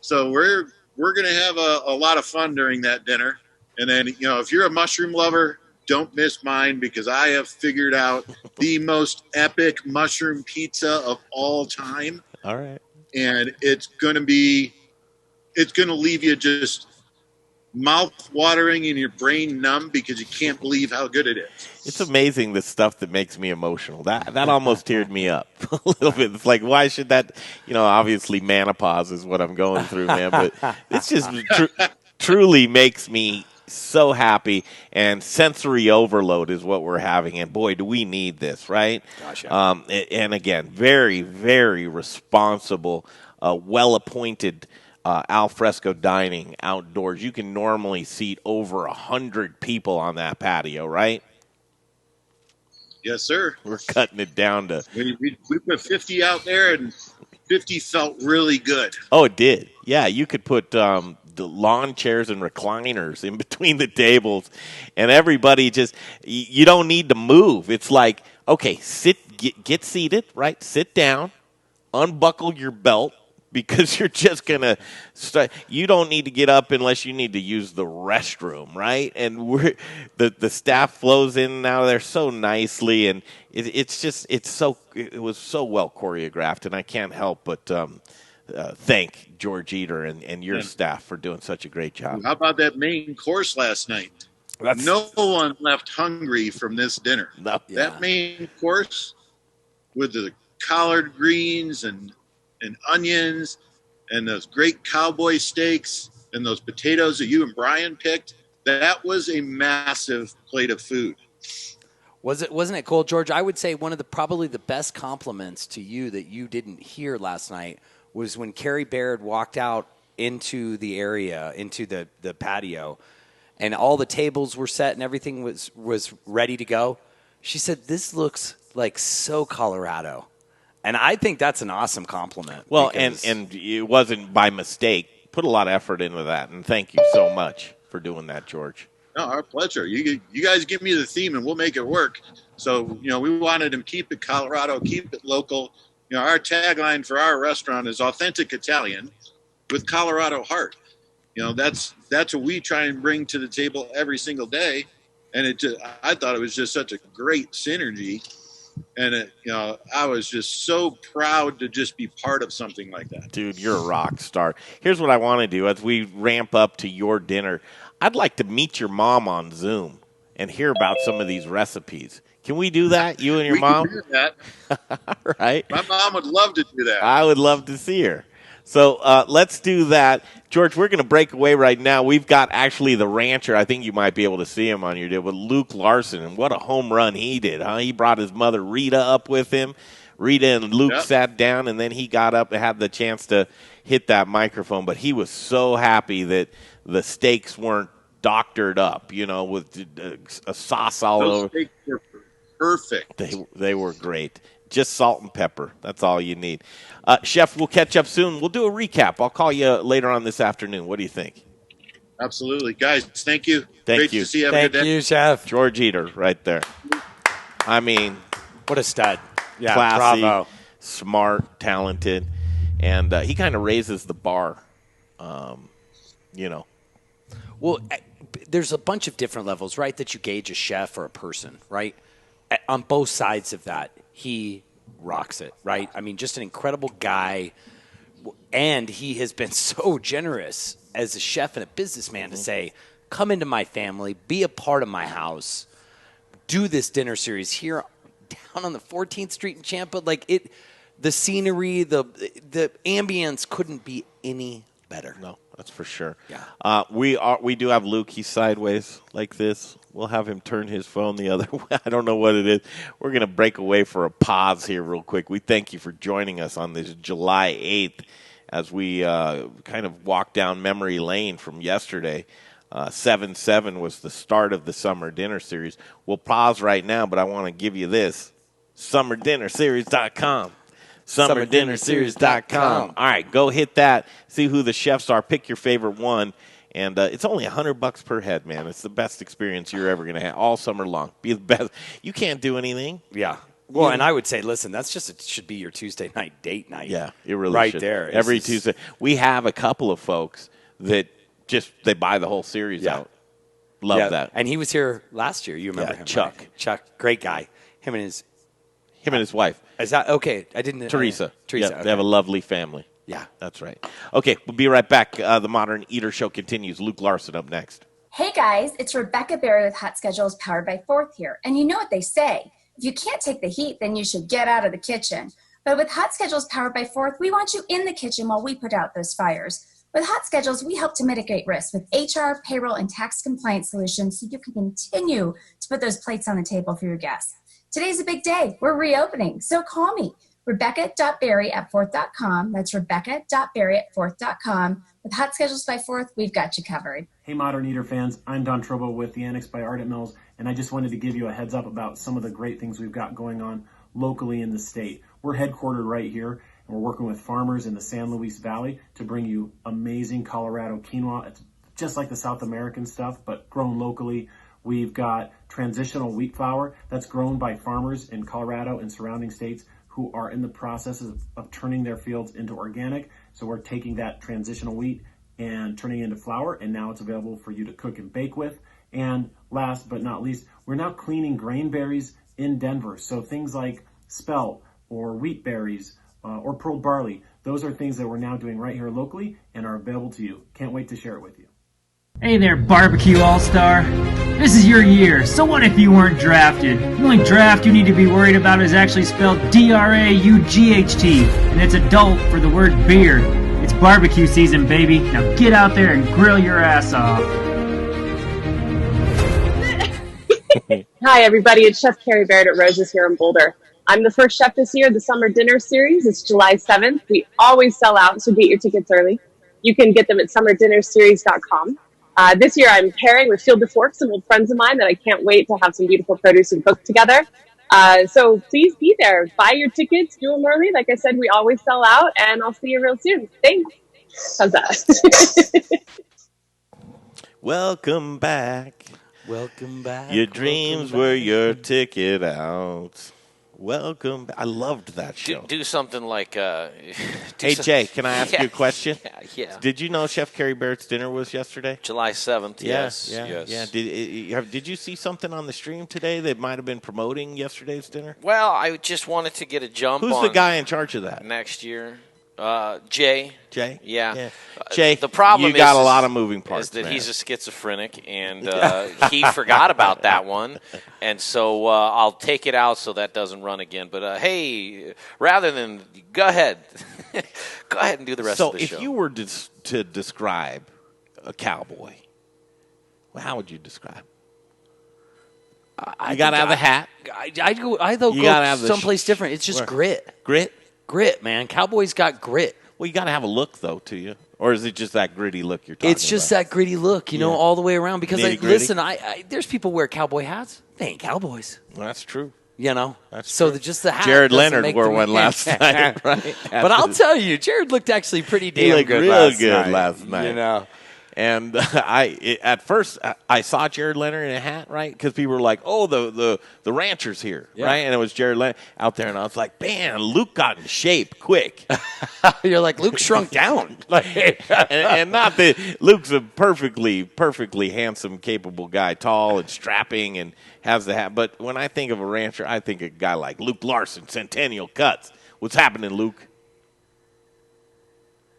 So we're going to have a lot of fun during that dinner. And then, if you're a mushroom lover, don't miss mine, because I have figured out the most epic mushroom pizza of all time. All right. And it's going to leave you just mouth watering and your brain numb because you can't believe how good it is. It's amazing the stuff that makes me emotional. That almost teared me up a little bit. It's like, why should that? Obviously, menopause is what I'm going through, man. But it's just truly makes me so happy, and sensory overload is what we're having. And boy, do we need this, right? Gotcha. And again, very, very responsible, well-appointed al fresco dining outdoors. You can normally seat over 100 people on that patio, right? Yes, sir. We're cutting it down to. We put 50 out there, and 50 felt really good. Oh, it did. Yeah, you could put the lawn chairs and recliners in between the tables, and everybody just, you don't need to move. It's like, okay, get seated, right? Sit down, unbuckle your belt, because you're just going to start. You don't need to get up unless you need to use the restroom, right? And the staff flows in and out of there so nicely, and it was so well choreographed, and I can't help but thank George Eder and your staff for doing such a great job. How about that main course last night? No one left hungry from this dinner. No. That main course with the collard greens and onions and those great cowboy steaks and those potatoes that you and Brian picked, that was a massive plate of food. Wasn't it cool, George? I would say one of probably the best compliments to you that you didn't hear last night was when Carrie Baird walked out into the area, into the patio, and all the tables were set and everything was ready to go. She said, "This looks like so Colorado." And I think that's an awesome compliment. Well, and it wasn't by mistake. Put a lot of effort into that, and thank you so much for doing that, George. No, our pleasure. You guys give me the theme, and we'll make it work. So, we wanted to keep it Colorado, keep it local. Our tagline for our restaurant is authentic Italian with Colorado heart. That's what we try and bring to the table every single day. And I thought it was just such a great synergy. And I was just so proud to just be part of something like that. Dude, you're a rock star. Here's what I want to do as we ramp up to your dinner. I'd like to meet your mom on Zoom and hear about some of these recipes. Can we do that, you and your mom? We can do that. All right. My mom would love to do that. I would love to see her. So let's do that. George, we're going to break away right now. We've got actually the rancher. I think you might be able to see him on your deal with Luke Larson. And what a home run he did, huh? He brought his mother Rita up with him. Rita and Luke sat down, and then he got up and had the chance to hit that microphone. But he was so happy that the steaks weren't doctored up, with a sauce all Those over. Steaks were perfect. They were great. Just salt and pepper. That's all you need. Chef, we'll catch up soon. We'll do a recap. I'll call you later on this afternoon. What do you think? Absolutely. Guys, thank you. Thank Great you. to see you. Have a good day. Thank you, Chef. George Eder right there. I mean, what a stud. Yeah, classy, bravo. Smart, talented, and he kind of raises the bar, Well, there's a bunch of different levels, right, that you gauge a chef or a person, right? On both sides of that, he rocks it, right? I mean, just an incredible guy, and he has been so generous as a chef and a businessman to say, come into my family, be a part of my house, do this dinner series here down on the 14th Street in Champa. The scenery, the ambience couldn't be any better. No, that's for sure. Yeah. We do have Luke. He's sideways like this. We'll have him turn his phone the other way. I don't know what it is. We're going to break away for a pause here real quick. We thank you for joining us on this July 8th as we kind of walk down memory lane from yesterday. 7/7 was the start of the summer dinner series. We'll pause right now, but I want to give you this. SummerDinnerSeries.com. SummerDinnerSeries.com. All right, go hit that. See who the chefs are. Pick your favorite one. And it's only $100 per head, man. It's the best experience you're ever going to have all summer long. Be the best. You can't do anything. Yeah. Well, and I would say, listen, it should be your Tuesday night date night. Yeah, it really right should. there. Every Tuesday. We have a couple of folks that they buy the whole series out. Love that. And he was here last year. You remember him, Chuck. Right? Chuck, great guy. Him and his wife. Is that okay? I didn't. Teresa. Teresa. Yeah, They have a lovely family. Yeah, that's right. Okay, we'll be right back. The Modern Eder Show continues. Luke Larson up next. Hey guys, it's Rebecca Barry with Hotschedules powered by Fourth here. And you know what they say, if you can't take the heat, then you should get out of the kitchen. But with Hotschedules powered by Fourth, we want you in the kitchen while we put out those fires. With Hotschedules, we help to mitigate risk with HR, payroll, and tax compliance solutions so you can continue to put those plates on the table for your guests. Today's a big day. We're reopening, so call me. Rebecca.berry@fourth.com. That's Rebecca.berry@fourth.com. With Hotschedules by Fourth, we've got you covered. Hey, Modern Eater fans. I'm Don Trobo with the Annex by Ardent Mills, and I just wanted to give you a heads up about some of the great things we've got going on locally in the state. We're headquartered right here, and we're working with farmers in the San Luis Valley to bring you amazing Colorado quinoa. It's just like the South American stuff, but grown locally. We've got transitional wheat flour that's grown by farmers in Colorado and surrounding states who are in the process of turning their fields into organic. So we're taking that transitional wheat and turning it into flour, and now it's available for you to cook and bake with. And last but not least, we're now cleaning grain berries in Denver. So things like spelt or wheat berries or pearl barley, those are things that we're now doing right here locally and are available to you. Can't wait to share it with you. Hey there, Barbecue All-Star. This is your year, so what if you weren't drafted? The only draft you need to be worried about is actually spelled D-R-A-U-G-H-T, and it's adult for the word beer. It's barbecue season, baby. Now get out there and grill your ass off. Hi, everybody. It's Chef Carrie Baird at Rose's here in Boulder. I'm the first chef this year of the Summer Dinner Series. It's July 7th. We always sell out, so get your tickets early. You can get them at summerdinnerseries.com. This year I'm pairing with Field to Fork, some old friends of mine that I can't wait to have some beautiful produce and cook together. So please be there. Buy your tickets, do them early. Like I said, we always sell out, and I'll see you real soon. Thanks. How's that? Welcome back. Welcome back. Your dreams were your ticket out. Welcome back. I loved that show. Do something like... hey, Jay, can I ask you a question? Yeah. Did you know Chef Carrie Baird's dinner was yesterday? July 7th, yes. Did you see something on the stream today that might have been promoting yesterday's dinner? Well, I just wanted to get a jump on... Who's the guy in charge of that? Next year. Jay. Jay? Yeah. Jay, the problem you got a lot of moving parts. Is that man. he's a schizophrenic, and he forgot about that one. And so I'll take it out so that doesn't run again. But, hey, rather than – go ahead. Go ahead and do the rest of the show. So if you were to describe a cowboy, well, how would you describe? You got to have a hat. I go someplace different. It's just grit. Grit, man. Cowboys got grit. Well, you got to have a look, though, to you. Or is it just that gritty look you're talking about? It's just that gritty look, you know, all the way around. Because, listen, there's people wear cowboy hats. They ain't cowboys. Well, that's true. You know? That's so true. Just the hat. Jared Leonard wore one last night, right? But I'll tell you, Jared looked actually pretty damn good last night. You know? And at first I saw Jared Leonard in a hat, right? Because people were like, "Oh, the rancher's here," right? And it was Jared Leonard out there, and I was like, "Man, Luke got in shape quick." You're like, Luke shrunk down, and not that Luke's a perfectly handsome, capable guy, tall and strapping, and has the hat. But when I think of a rancher, I think of a guy like Luke Larson, Centennial Cuts. What's happening, Luke?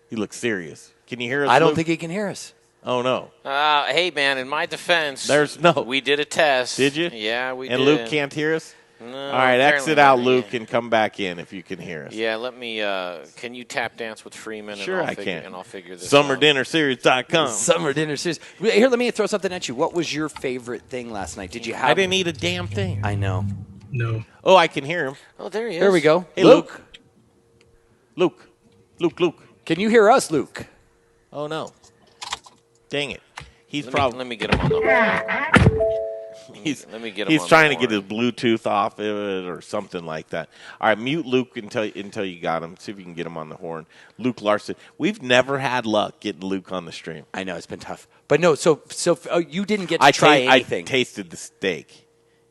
He looks serious. Can you hear us? I don't think he can hear us. Oh, no. Hey, man, in my defense, we did a test. Did you? Yeah, we did. And Luke can't hear us? No. All right, exit out, Luke, and come back in if you can hear us. Yeah, let me, can you tap dance with Freeman? Sure, I can. And I'll figure this out. SummerDinnerSeries.com. Summer Dinner Series. Here, let me throw something at you. What was your favorite thing last night? Did you have... I didn't eat a damn thing. I know. No. Oh, I can hear him. Oh, there he is. There we go. Hey, Luke. Luke. Can you hear us, Luke? Oh, no. Dang it. Let me get him on the horn. Let me get him He's on trying the to get horn. his Bluetooth off of it or something like that. All right, mute Luke until you got him. See if you can get him on the horn. Luke Larson. We've never had luck getting Luke on the stream. I know, it's been tough. But no, so you didn't get to try anything. I tasted the steak.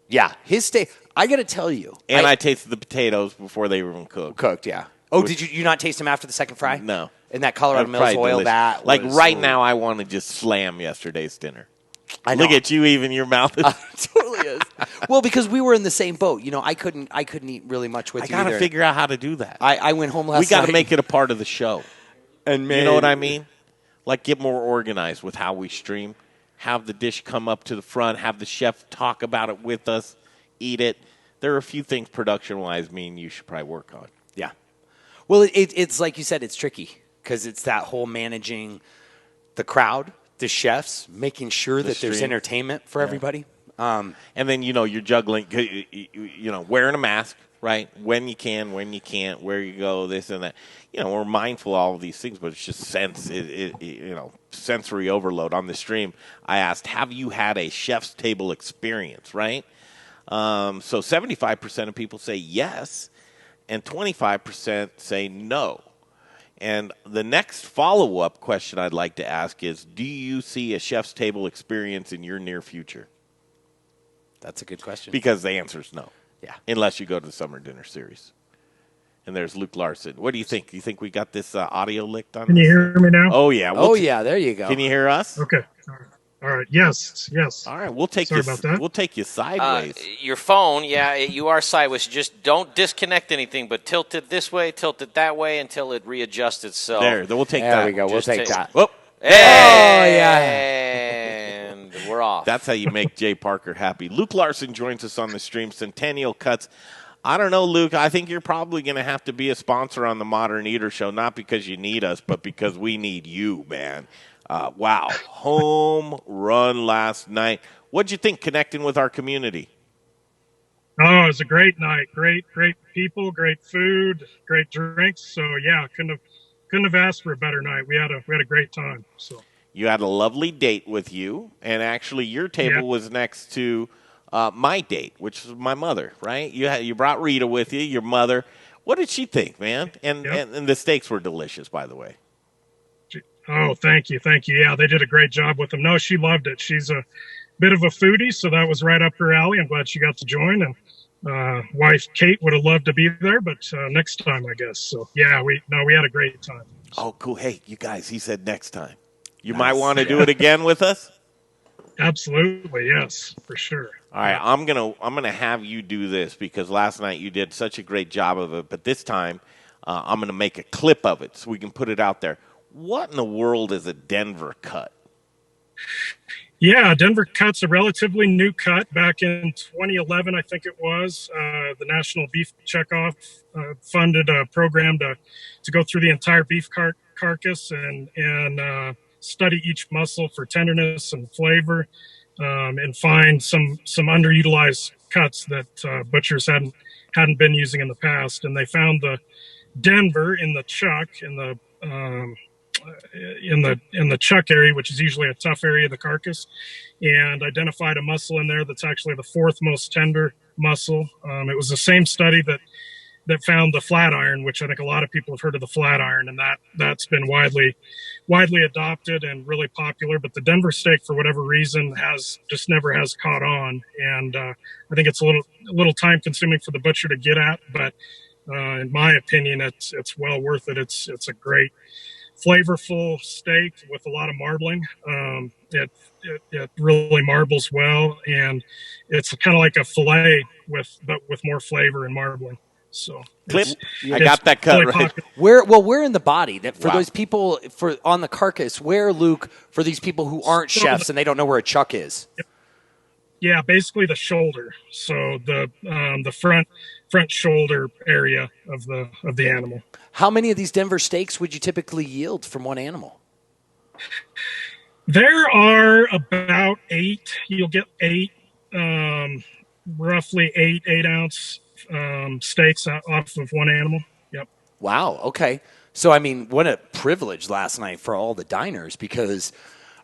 Yeah, his steak. I got to tell you. And I tasted the potatoes before they were even cooked. Cooked, yeah. Oh, did you not taste them after the second fry? No. In that Colorado Mills oil, delicious. Right now, I want to just slam yesterday's dinner. I know. Look at you, even your mouth is. Totally is. Well, because we were in the same boat. You know, I couldn't eat really much with you. I got to figure out how to do that. I went home last night. We got to make it a part of the show. And you know what I mean? Like, get more organized with how we stream. Have the dish come up to the front. Have the chef talk about it with us. Eat it. There are a few things production-wise me and you should probably work on. Yeah. Well, it's like you said, it's tricky because it's that whole managing the crowd, the chefs, making sure that there's entertainment for everybody. And then, you're juggling, wearing a mask, right? When you can, when you can't, where you go, this and that. We're mindful of all of these things, but it's just sensory overload. On the stream, I asked, have you had a chef's table experience, right? So 75% of people say yes, and 25% say no. And the next follow-up question I'd like to ask is, do you see a chef's table experience in your near future? That's a good question. Because the answer is no. Yeah. Unless you go to the Summer Dinner Series. And there's Luke Larson. What do you think? Do you think we got this audio licked on? Can you hear me now? Oh, yeah. Yeah, there you go. Can you hear us? Okay. All right. Yes. All right. We'll take Sorry about that. We'll take you sideways. Your phone, you are sideways. Just don't disconnect anything, but tilt it this way, tilt it that way until it readjusts itself. There. We'll take that. There we go. We'll take that. Whoop. And we're off. That's how you make Jay Parker happy. Luke Larson joins us on the stream. Centennial Cuts. I don't know, Luke. I think you're probably going to have to be a sponsor on the Modern Eder Show, not because you need us, but because we need you, man. Wow. Home run last night. What'd you think connecting with our community? Oh, it was a great night. Great people, great food, great drinks. So yeah, couldn't have asked for a better night. We had a great time. So you had a lovely date with you, and actually your table was next to my date, which was my mother, right? You brought Rita with you, your mother. What did she think, man? And the steaks were delicious, by the way. Oh, thank you. Yeah, they did a great job with them. No, she loved it. She's a bit of a foodie, so that was right up her alley. I'm glad she got to join. And wife Kate would have loved to be there, but next time, I guess. So yeah, we had a great time. Oh, cool. Hey, you guys, he said next time. You might want to do it again with us. Absolutely, yes, for sure. All right, I'm gonna have you do this because last night you did such a great job of it, but this time I'm gonna make a clip of it so we can put it out there. What in the world is a Denver cut? Yeah, Denver Cut's a relatively new cut. Back in 2011, I think it was, the National Beef Checkoff funded a program to go through the entire beef carcass and study each muscle for tenderness and flavor, and find some underutilized cuts that butchers hadn't been using in the past. And they found the Denver in the chuck, in the chuck area, which is usually a tough area of the carcass, and identified a muscle in there that's actually the fourth most tender muscle. It was the same study that found the flat iron, which I think a lot of people have heard of the flat iron, and that's been widely adopted and really popular. But the Denver steak, for whatever reason, never has caught on, and I think it's a little time consuming for the butcher to get at. But in my opinion, it's well worth it. It's a great, flavorful steak with a lot of marbling. It really marbles well, and it's kind of like a fillet but with more flavor and marbling. So clip. I got that cut really right. Where in the body that for those people on the carcass? Where, Luke, for these people who aren't chefs and they don't know where a chuck is? Yeah, basically the shoulder. So the front shoulder area of the animal. How many of these Denver steaks would you typically yield from one animal? There are about 8. You'll get 8, roughly 8 ounce steaks off of one animal. Yep. Wow. Okay. So, I mean, what a privilege last night for all the diners, because,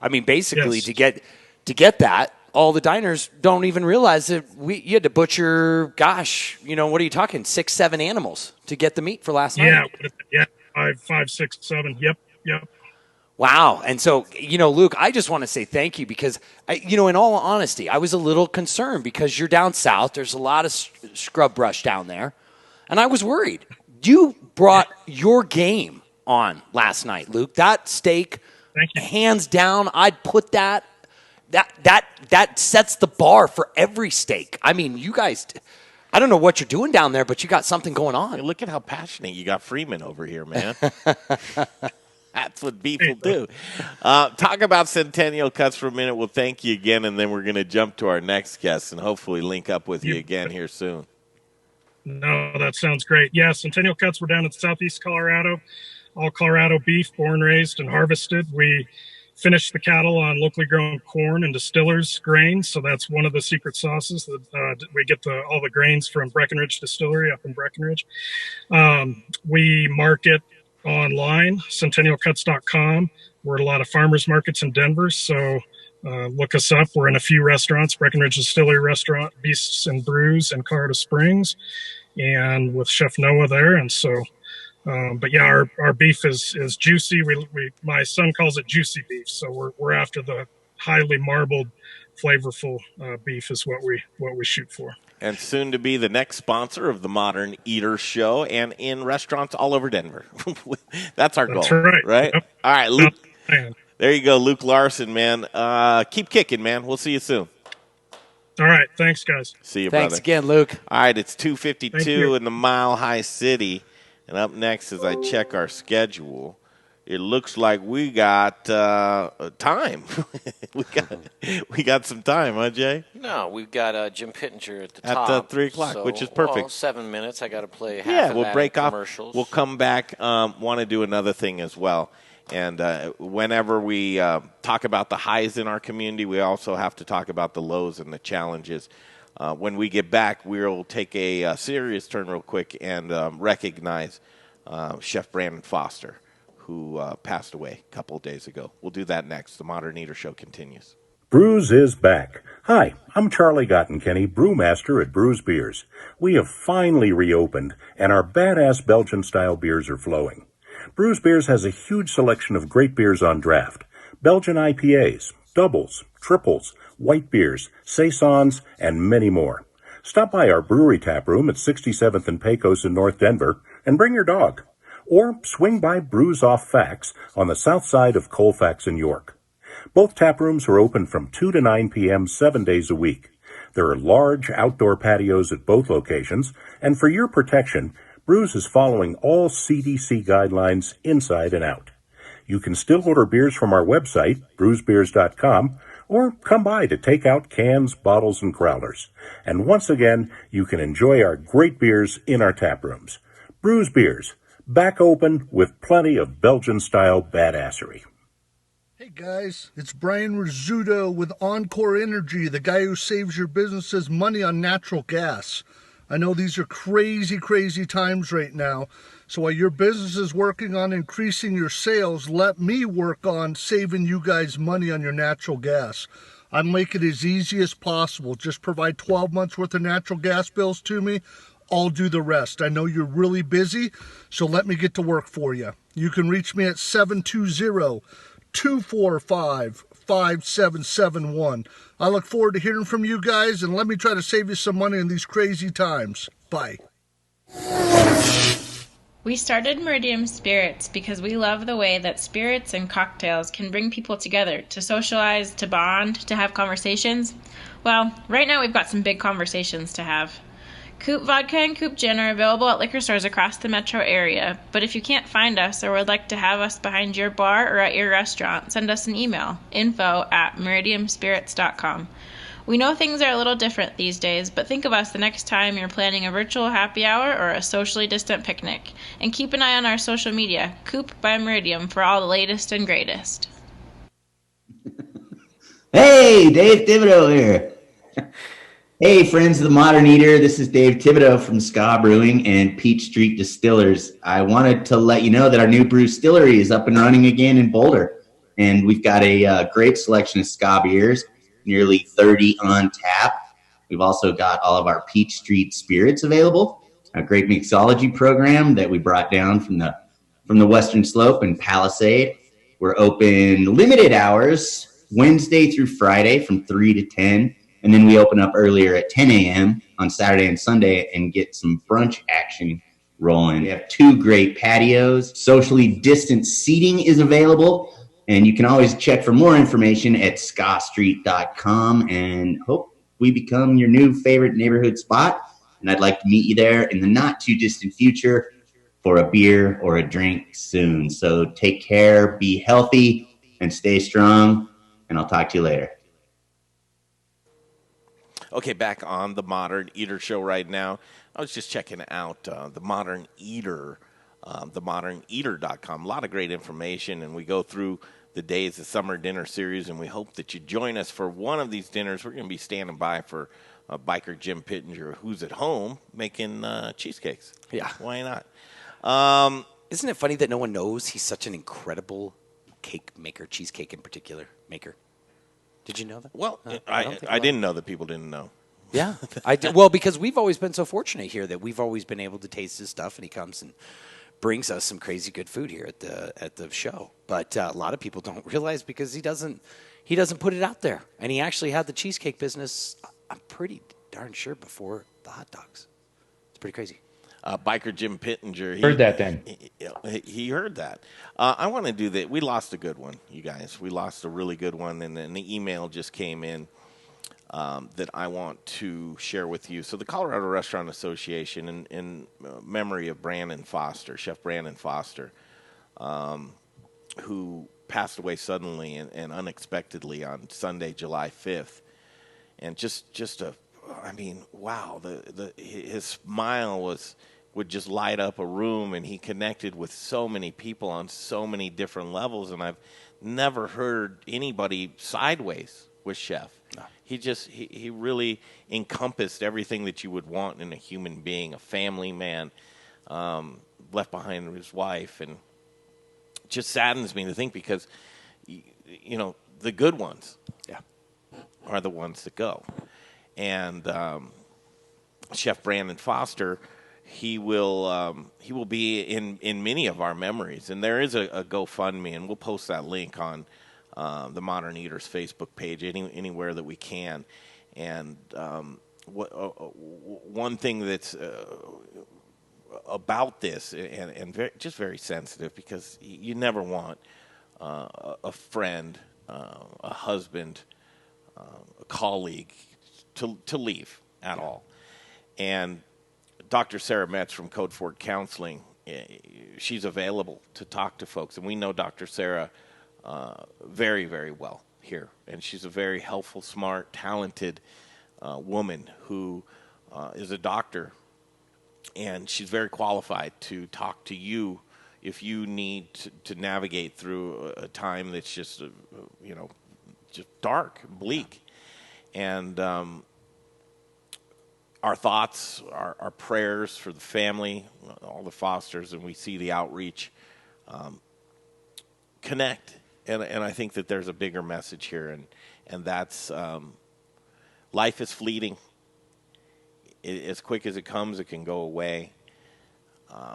I mean, basically to get that, all the diners don't even realize that you had to butcher, gosh, what are you talking, 6, 7 animals to get the meat for last night? Yeah, 5, 6, 7. Yep. Wow. And so, Luke, I just want to say thank you because, in all honesty, I was a little concerned because you're down south. There's a lot of scrub brush down there. And I was worried. You brought your game on last night, Luke. That steak, hands down, I'd put that sets the bar for every steak. I mean, you guys, I don't know what you're doing down there, but you got something going on. Hey, look at how passionate you got Freeman over here, man. That's what beef will do. Talk about Centennial Cuts for a minute. We'll thank you again, and then we're going to jump to our next guest and hopefully link up with you again here soon. No, that sounds great. Yeah, Centennial Cuts, we're down in southeast Colorado. All Colorado beef, born, raised, and harvested. We finish the cattle on locally grown corn and distillers grains. So that's one of the secret sauces that we get all the grains from Breckenridge Distillery up in Breckenridge. We market online, centennialcuts.com. We're at a lot of farmers markets in Denver. So look us up. We're in a few restaurants, Breckenridge Distillery Restaurant, Beasts and Brews in Colorado Springs, and with Chef Noah there. And so, but yeah, our beef is juicy. My son calls it juicy beef. So we're after the highly marbled, flavorful beef is what we shoot for. And soon to be the next sponsor of the Modern Eder Show and in restaurants all over Denver. That's our goal. That's right. Yep. All right, Luke. There you go, Luke Larson, man. Keep kicking, man. We'll see you soon. All right. Thanks, guys. See you, Thanks brother. again, Luke. All right, it's 2:52 in the Mile High City. And up next, as I check our schedule, it looks like we got time. we got some time, huh, Jay? No, we've got Jim Pittenger at the top. At 3 o'clock, so, which is perfect. Well, 7 minutes. I got to play half of we'll that break in off. commercials. We'll come back. Want to do another thing as well. And whenever we talk about the highs in our community, we also have to talk about the lows and the challenges. When we get back, we'll take a serious turn real quick and recognize Chef Brandon Foster, who passed away a couple of days ago. We'll do that next. The Modern Eater Show continues. Brews is back. Hi, I'm Charlie Gottenkenny, brewmaster at Brews Beers. We have finally reopened, and our badass Belgian-style beers are flowing. Brews Beers has a huge selection of great beers on draft. Belgian IPAs, doubles, triples, white beers, saisons, and many more. Stop by our brewery tap room at 67th and Pecos in North Denver and bring your dog. Or swing by Brews Off Fax on the south side of Colfax in York. Both tap rooms are open from 2 to 9 p.m. 7 days a week. There are large outdoor patios at both locations, and for your protection, Brews is following all CDC guidelines inside and out. You can still order beers from our website, brewsbeers.com, or come by to take out cans, bottles, and growlers. And once again, you can enjoy our great beers in our tap rooms. Brews Beers, back open with plenty of Belgian-style badassery. Hey guys, it's Brian Rizzuto with Encore Energy, the guy who saves your businesses money on natural gas. I know these are crazy, crazy times right now. So while your business is working on increasing your sales, let me work on saving you guys money on your natural gas. I'll make it as easy as possible. Just provide 12 months worth of natural gas bills to me. I'll do the rest. I know you're really busy, so let me get to work for you. You can reach me at 720-245-5771. I look forward to hearing from you guys, and let me try to save you some money in these crazy times. Bye. We started Meridium Spirits because we love the way that spirits and cocktails can bring people together to socialize, to bond, to have conversations. Well, right now we've got some big conversations to have. Coop Vodka and Coop Gin are available at liquor stores across the metro area, but if you can't find us or would like to have us behind your bar or at your restaurant, send us an email, info@meridiumspirits.com. We know things are a little different these days, but think of us the next time you're planning a virtual happy hour or a socially distant picnic. And keep an eye on our social media, Coop by Meridium, for all the latest and greatest. Hey, Dave Thibodeau here. Hey, friends of the Modern Eater, this is Dave Thibodeau from Ska Brewing and Peach Street Distillers. I wanted to let you know that our new brew distillery is up and running again in Boulder, and we've got a great selection of Ska beers, nearly 30 on tap. We've also got all of our Peach Street spirits available, a great mixology program that we brought down from the Western Slope and Palisade. We're open limited hours, Wednesday through Friday from 3 to 10. And then we open up earlier at 10 a.m. on Saturday and Sunday and get some brunch action rolling. We have 2 great patios. Socially distant seating is available. And you can always check for more information at scastreet.com and hope we become your new favorite neighborhood spot. And I'd like to meet you there in the not too distant future. for a beer or a drink soon. So take care, be healthy, and stay strong. And I'll talk to you later. Okay, back on the Modern Eder show right now. I was just checking out the Modern Eder, themoderneater.com. A lot of great information, and we go through the days of summer dinner series, and we hope that you join us for one of these dinners. We're going to be standing by for biker Jim Pittenger, who's at home making cheesecakes. Yeah. Why not? Isn't it funny that no one knows he's such an incredible cake maker, cheesecake in particular maker? Did you know that? Well, I didn't know that people didn't know. Yeah, I did. Well, because we've always been so fortunate here that we've always been able to taste his stuff, and he comes and brings us some crazy good food here at the show. But a lot of people don't realize because he doesn't put it out there, and he actually had the cheesecake business, I'm pretty darn sure, before the hot dogs. It's pretty crazy. Biker Jim Pittenger. Heard that then. He heard that. I want to do that. We lost a good one, you guys. We lost a really good one, and then the email just came in that I want to share with you. So the Colorado Restaurant Association, in memory of Brandon Foster, Chef Brandon Foster, who passed away suddenly and unexpectedly on Sunday, July 5th. And wow, his smile would just light up a room, and he connected with so many people on so many different levels, and I've never heard anybody sideways with Chef. No. He really encompassed everything that you would want in a human being, a family man, left behind his wife, and it just saddens me to think because, the good ones are the ones that go. And Chef Brandon Foster, he will be in many of our memories. And there is a GoFundMe, and we'll post that link on the Modern Eaters Facebook page anywhere that we can. And one thing that's about this, and just very sensitive, because you never want a friend, a husband, a colleague to leave at all. And Dr. Sarah Metz from Code Ford Counseling, she's available to talk to folks. And we know Dr. Sarah very, very well here. And she's a very helpful, smart, talented woman who is a doctor. And she's very qualified to talk to you if you need to navigate through a time that's just, just dark, bleak. And our thoughts, our prayers for the family, all the Fosters, and we see the outreach. Connect. And I think that there's a bigger message here, and that's life is fleeting. As quick as it comes, it can go away.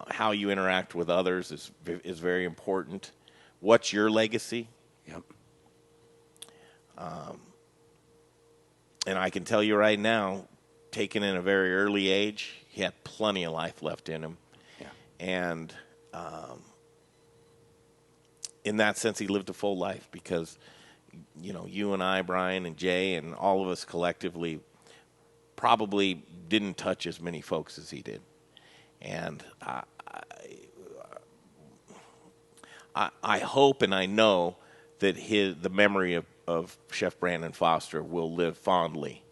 How you interact with others is very important. What's your legacy? Yep. And I can tell you right now, taken in a very early age, he had plenty of life left in him. Yeah. And in that sense, he lived a full life because, you and I, Brian and Jay, and all of us collectively probably didn't touch as many folks as he did. And I hope and I know that the memory of Chef Brandon Foster will live fondly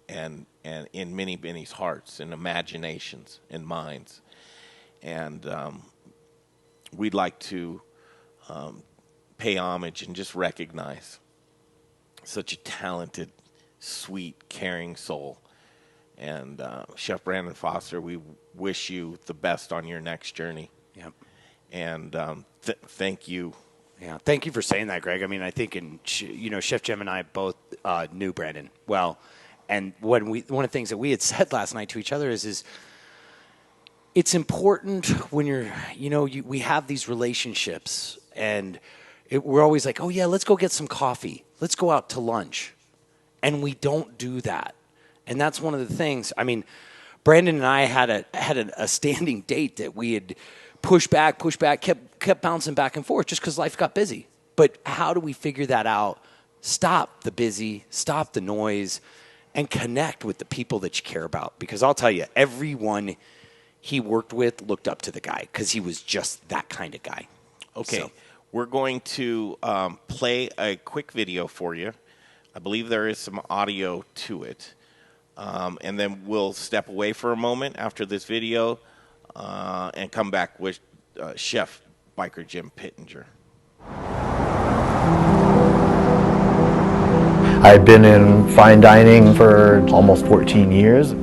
and in many's hearts and imaginations and minds. And we'd like to pay homage and just recognize such a talented, sweet, caring soul. And Chef Brandon Foster, we wish you the best on your next journey. Yep. And thank you. Yeah, thank you for saying that, Greg. I mean, I think Chef Jim and I both knew Brandon well, and one of the things that we had said last night to each other is it's important when we have these relationships, and we're always like, oh yeah, let's go get some coffee, let's go out to lunch, and we don't do that, and that's one of the things. I mean, Brandon and I had a standing date that we had pushed back, kept bouncing back and forth just because life got busy. But how do we figure that out? Stop the busy, stop the noise, and connect with the people that you care about. Because I'll tell you, everyone he worked with looked up to the guy because he was just that kind of guy. Okay, So, we're going to play a quick video for you. I believe there is some audio to it. And then we'll step away for a moment after this video and come back with Chef Biker Jim Pittenger. I've been in fine dining for almost 14 years.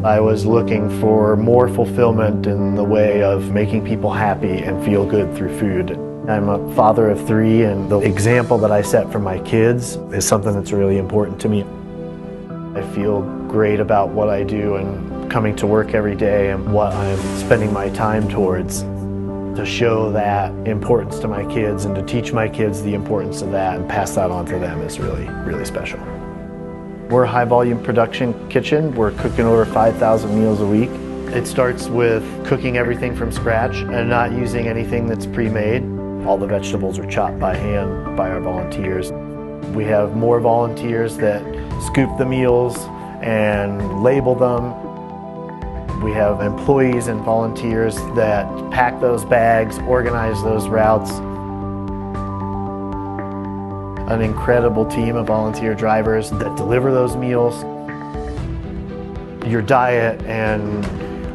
I was looking for more fulfillment in the way of making people happy and feel good through food. I'm a father of 3, and the example that I set for my kids is something that's really important to me. I feel great about what I do and coming to work every day and what I'm spending my time towards. To show that importance to my kids and to teach my kids the importance of that and pass that on to them is really, really special. We're a high volume production kitchen. We're cooking over 5,000 meals a week. It starts with cooking everything from scratch and not using anything that's pre-made. All the vegetables are chopped by hand by our volunteers. We have more volunteers that scoop the meals and label them. We have employees and volunteers that pack those bags, organize those routes. An incredible team of volunteer drivers that deliver those meals. Your diet and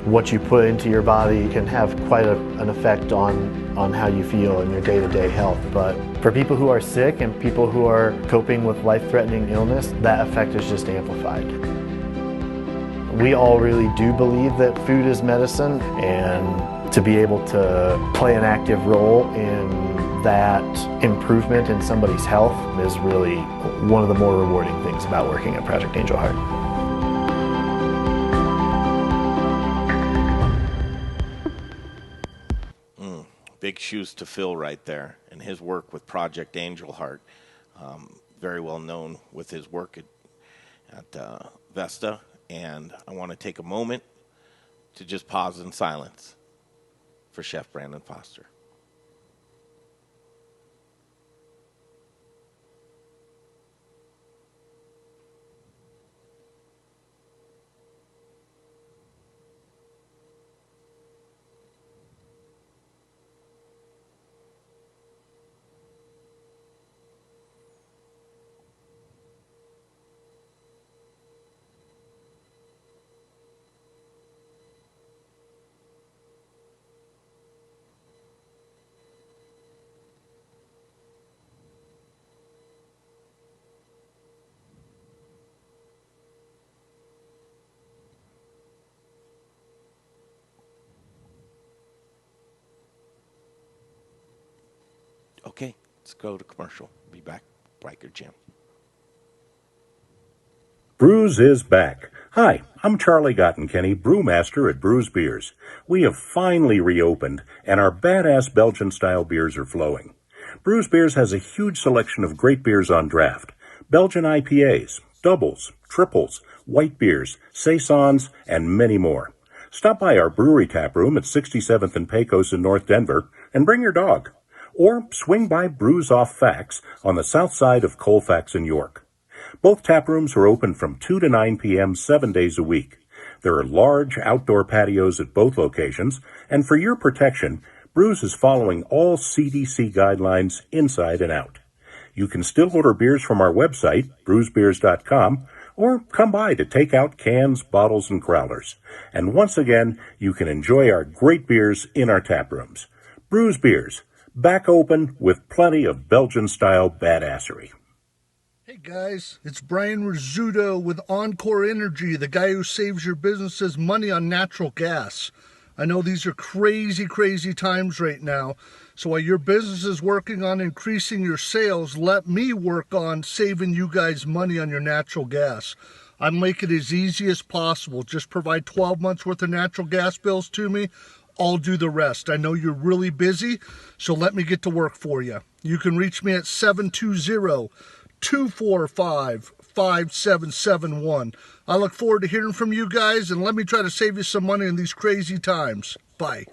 what you put into your body can have quite an effect on how you feel in your day-to-day health. But for people who are sick and people who are coping with life-threatening illness, that effect is just amplified. We all really do believe that food is medicine, and to be able to play an active role in that improvement in somebody's health is really one of the more rewarding things about working at Project Angel Heart. Big shoes to fill right there. And his work with Project Angel Heart, very well known with his work at Vesta. And I want to take a moment to just pause in silence for Chef Brandon Foster. Okay, let's go to commercial. Be back. Biker Jim. Brews is back. Hi, I'm Charlie Gottenkenny, brewmaster at Brews Beers. We have finally reopened, and our badass Belgian-style beers are flowing. Brews Beers has a huge selection of great beers on draft. Belgian IPAs, doubles, triples, white beers, saisons, and many more. Stop by our brewery tap room at 67th and Pecos in North Denver and bring your dog. Or swing by Brews Off Fax on the south side of Colfax in York. Both tap rooms are open from 2 to 9 p.m. 7 days a week. There are large outdoor patios at both locations, and for your protection, Brews is following all CDC guidelines inside and out. You can still order beers from our website, brewsbeers.com, or come by to take out cans, bottles, and growlers. And once again, you can enjoy our great beers in our tap rooms. Brews Beers, back open with plenty of Belgian-style badassery. Hey guys, it's Brian Rizzuto with Encore Energy, the guy who saves your businesses money on natural gas. I know these are crazy, crazy times right now. So while your business is working on increasing your sales, let me work on saving you guys money on your natural gas. I'll make it as easy as possible. Just provide 12 months worth of natural gas bills to me. I'll do the rest. I know you're really busy, so let me get to work for you. You can reach me at 720-245-5771. I look forward to hearing from you guys, and let me try to save you some money in these crazy times. Bye.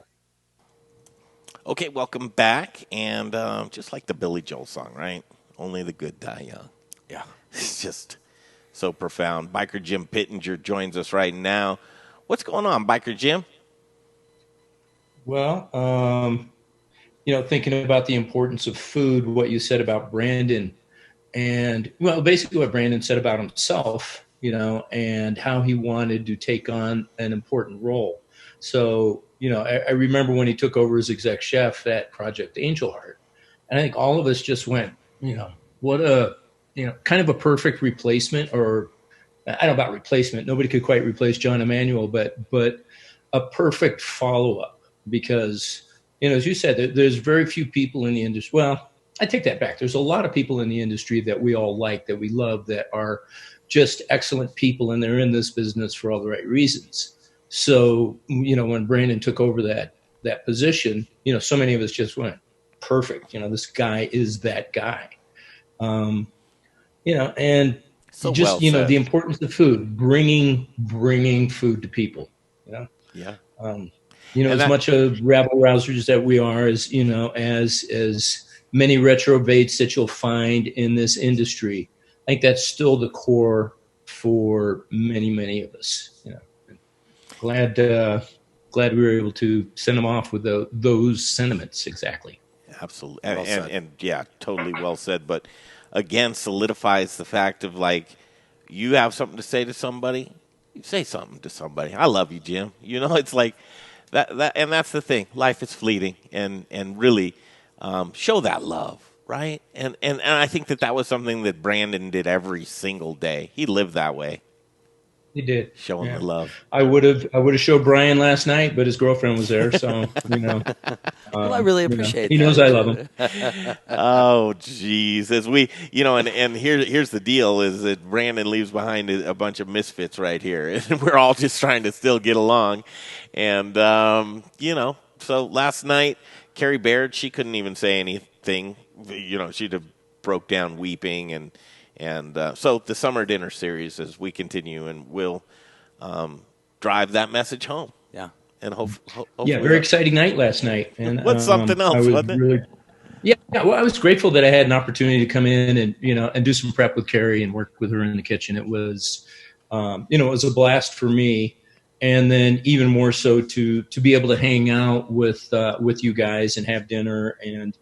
Okay, welcome back. And just like the Billy Joel song, right? Only the good die young. Yeah. It's just so profound. Biker Jim Pittenger joins us right now. What's going on, Biker Jim? Well, thinking about the importance of food, what you said about Brandon, and basically what Brandon said about himself, and how he wanted to take on an important role. So, I remember when he took over as exec chef at Project Angel Heart, and I think all of us just went, what a, kind of a perfect replacement, or I don't know about replacement. Nobody could quite replace John Emanuel, but a perfect follow-up, because, as you said, there's very few people in the industry. Well, I take that back. There's a lot of people in the industry that we all like, that we love, that are just excellent people, and they're in this business for all the right reasons. So, when Brandon took over that position, so many of us just went, perfect. This guy is that guy. And so just, well said. the importance of food, bringing food to people, Yeah. As much of rabble rousers that we are, as as many retrobates that you'll find in this industry, I think that's still the core for many of us. Glad we were able to send them off with those sentiments. Exactly. Absolutely. Well said. And yeah, totally well said. But again, solidifies the fact of, like, you have something to say to somebody, you say something to somebody. I love you, Jim. It's like that, and that's the thing. Life is fleeting, and really show that love, right? And I think that was something that Brandon did every single day. He lived that way. He did. Showing the love. I would have showed Brian last night, but his girlfriend was there, so Well, I really appreciate he that. knows I love him. Oh, geez. As we, and here's the deal, is that Brandon leaves behind a bunch of misfits right here, and we're all just trying to still get along. And, so last night, Carrie Baird, she couldn't even say anything. She'd have broke down weeping, and so the summer dinner series, as we continue, and we'll drive that message home. Yeah. And hopefully. Yeah, very exciting night last night. And what's something else, wasn't it? Yeah, well, I was grateful that I had an opportunity to come in and and do some prep with Carrie and work with her in the kitchen. It was, it was a blast for me, and then even more so to be able to hang out with you guys and have dinner. And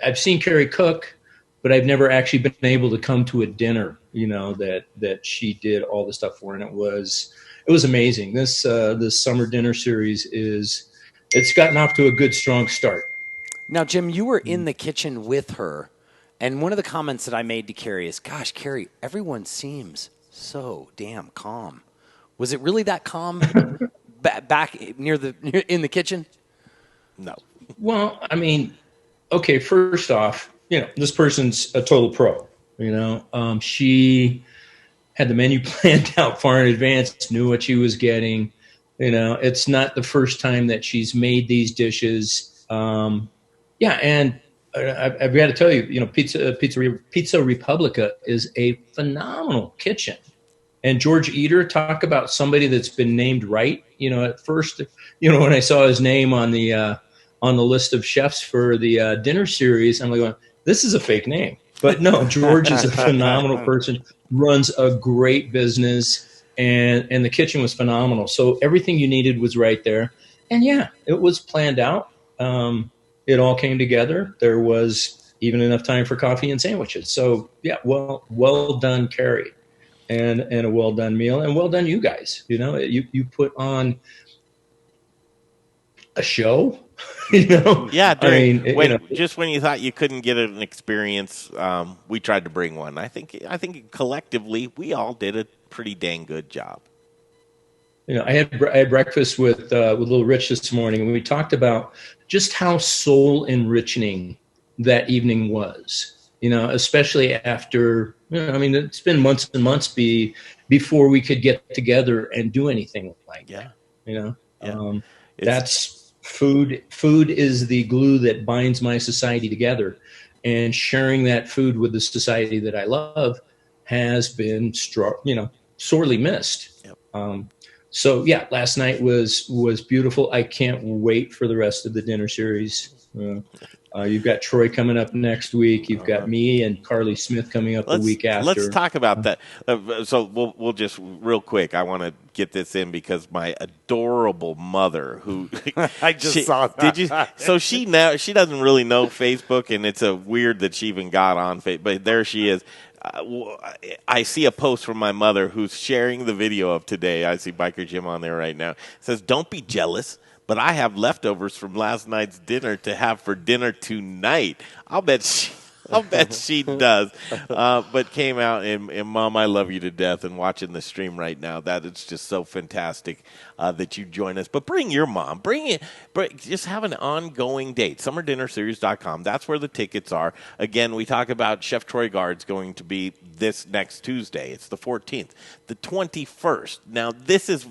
I've seen Carrie cook, but I've never actually been able to come to a dinner, that she did all the stuff for, and it was amazing. This summer dinner series it's gotten off to a good, strong start. Now, Jim, you were in the kitchen with her, and one of the comments that I made to Carrie is, "Gosh, Carrie, everyone seems so damn calm." Was it really that calm back in the kitchen? No. Well, I mean, okay. First off, this person's a total pro. She had the menu planned out far in advance, knew what she was getting. It's not the first time that she's made these dishes. And I've got to tell you, Pizza Republica is a phenomenal kitchen. And George Eder, talk about somebody that's been named right. At first, when I saw his name on the list of chefs for the dinner series, I'm like, this is a fake name. But no, George is a phenomenal person, runs a great business, and the kitchen was phenomenal. So everything you needed was right there. And yeah, it was planned out. It all came together. There was even enough time for coffee and sandwiches. So yeah, well done, Carrie, and a well done meal, and well done, you guys. You put on a show. Yeah, when you thought you couldn't get an experience, we tried to bring one. I think collectively we all did a pretty dang good job. I had breakfast with Little Rich this morning, and we talked about just how soul enriching that evening was. Especially after it's been months and months before we could get together and do anything like that. That's. Food is the glue that binds my society together, and sharing that food with the society that I love has been sorely missed. Yep. So yeah, last night was beautiful. I can't wait for the rest of the dinner series. You've got Troy coming up next week. You've got me and Carly Smith coming up the week after. Let's talk about that. So we'll just real quick. I want to get this in because my adorable mother, who I just saw that. Did you? So she doesn't really know Facebook, and it's a weird that she even got on Facebook. But there she is. I see a post from my mother who's sharing the video of today. I see Biker Jim on there right now. It says, "Don't be jealous, but I have leftovers from last night's dinner to have for dinner tonight." I'll bet she does. But came out and Mom, I love you to death. And watching the stream right now, that it's just so fantastic that you join us. But bring your mom. Just have an ongoing date. SummerDinnerSeries.com. That's where the tickets are. Again, we talk about Chef Troy Guard's going to be this next Tuesday. It's the 14th. The 21st. Now, this is...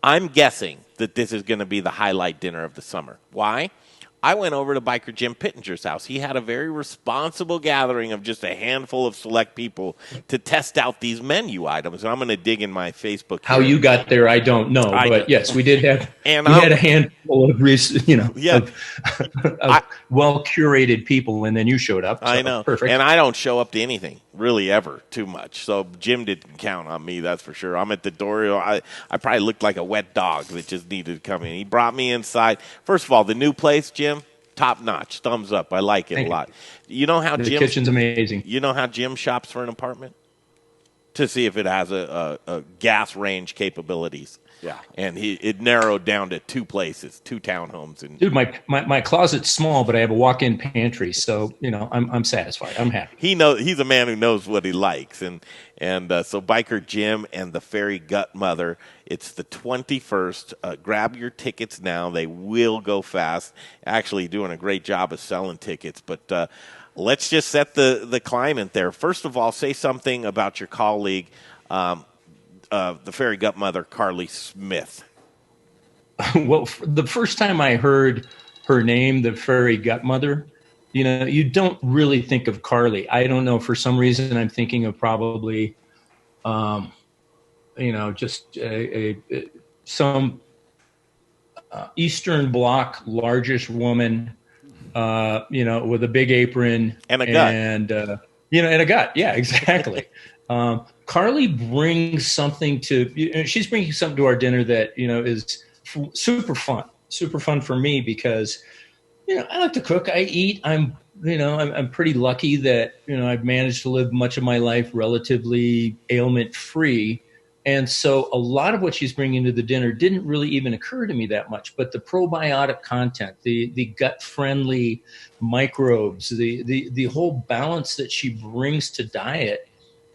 I'm guessing that this is going to be the highlight dinner of the summer. Why? I went over to Biker Jim Pittenger's house. He had a very responsible gathering of just a handful of select people to test out these menu items. And I'm going to dig in my Facebook. How you got there, I don't know. But yes, we did have had a handful of well-curated people, and then you showed up. So I know. Perfect. And I don't show up to anything, really, ever, too much. So Jim didn't count on me, that's for sure. I'm at the door. I probably looked like a wet dog that just needed to come in. He brought me inside. First of all, the new place, Jim, top notch, thumbs up. I like it a lot. You know how the kitchen's amazing. You know how Jim shops for an apartment? To see if it has a gas range capabilities. Yeah. And it narrowed down to two places, two townhomes. And dude, my closet's small, but I have a walk-in pantry, so I'm satisfied. I'm happy. He's a man who knows what he likes, and so Biker Jim and the Fairy Gut Mother. It's the 21st. Grab your tickets now; they will go fast. Actually, doing a great job of selling tickets, but. Let's just set the climate there. First of all, say something about your colleague, the Fairy Gut Mother, Carly Smith. Well, the first time I heard her name, the Fairy Gut Mother, you don't really think of Carly. I don't know. For some reason, I'm thinking of probably, just some Eastern Bloc largish woman. With a big apron and a gut, and a gut. Yeah, exactly. Carly brings something she's bringing something to our dinner that is super fun for me because I like to cook. I eat. I'm pretty lucky that I've managed to live much of my life relatively ailment free. And so a lot of what she's bringing to the dinner didn't really even occur to me that much. But the probiotic content, the gut-friendly microbes, the whole balance that she brings to diet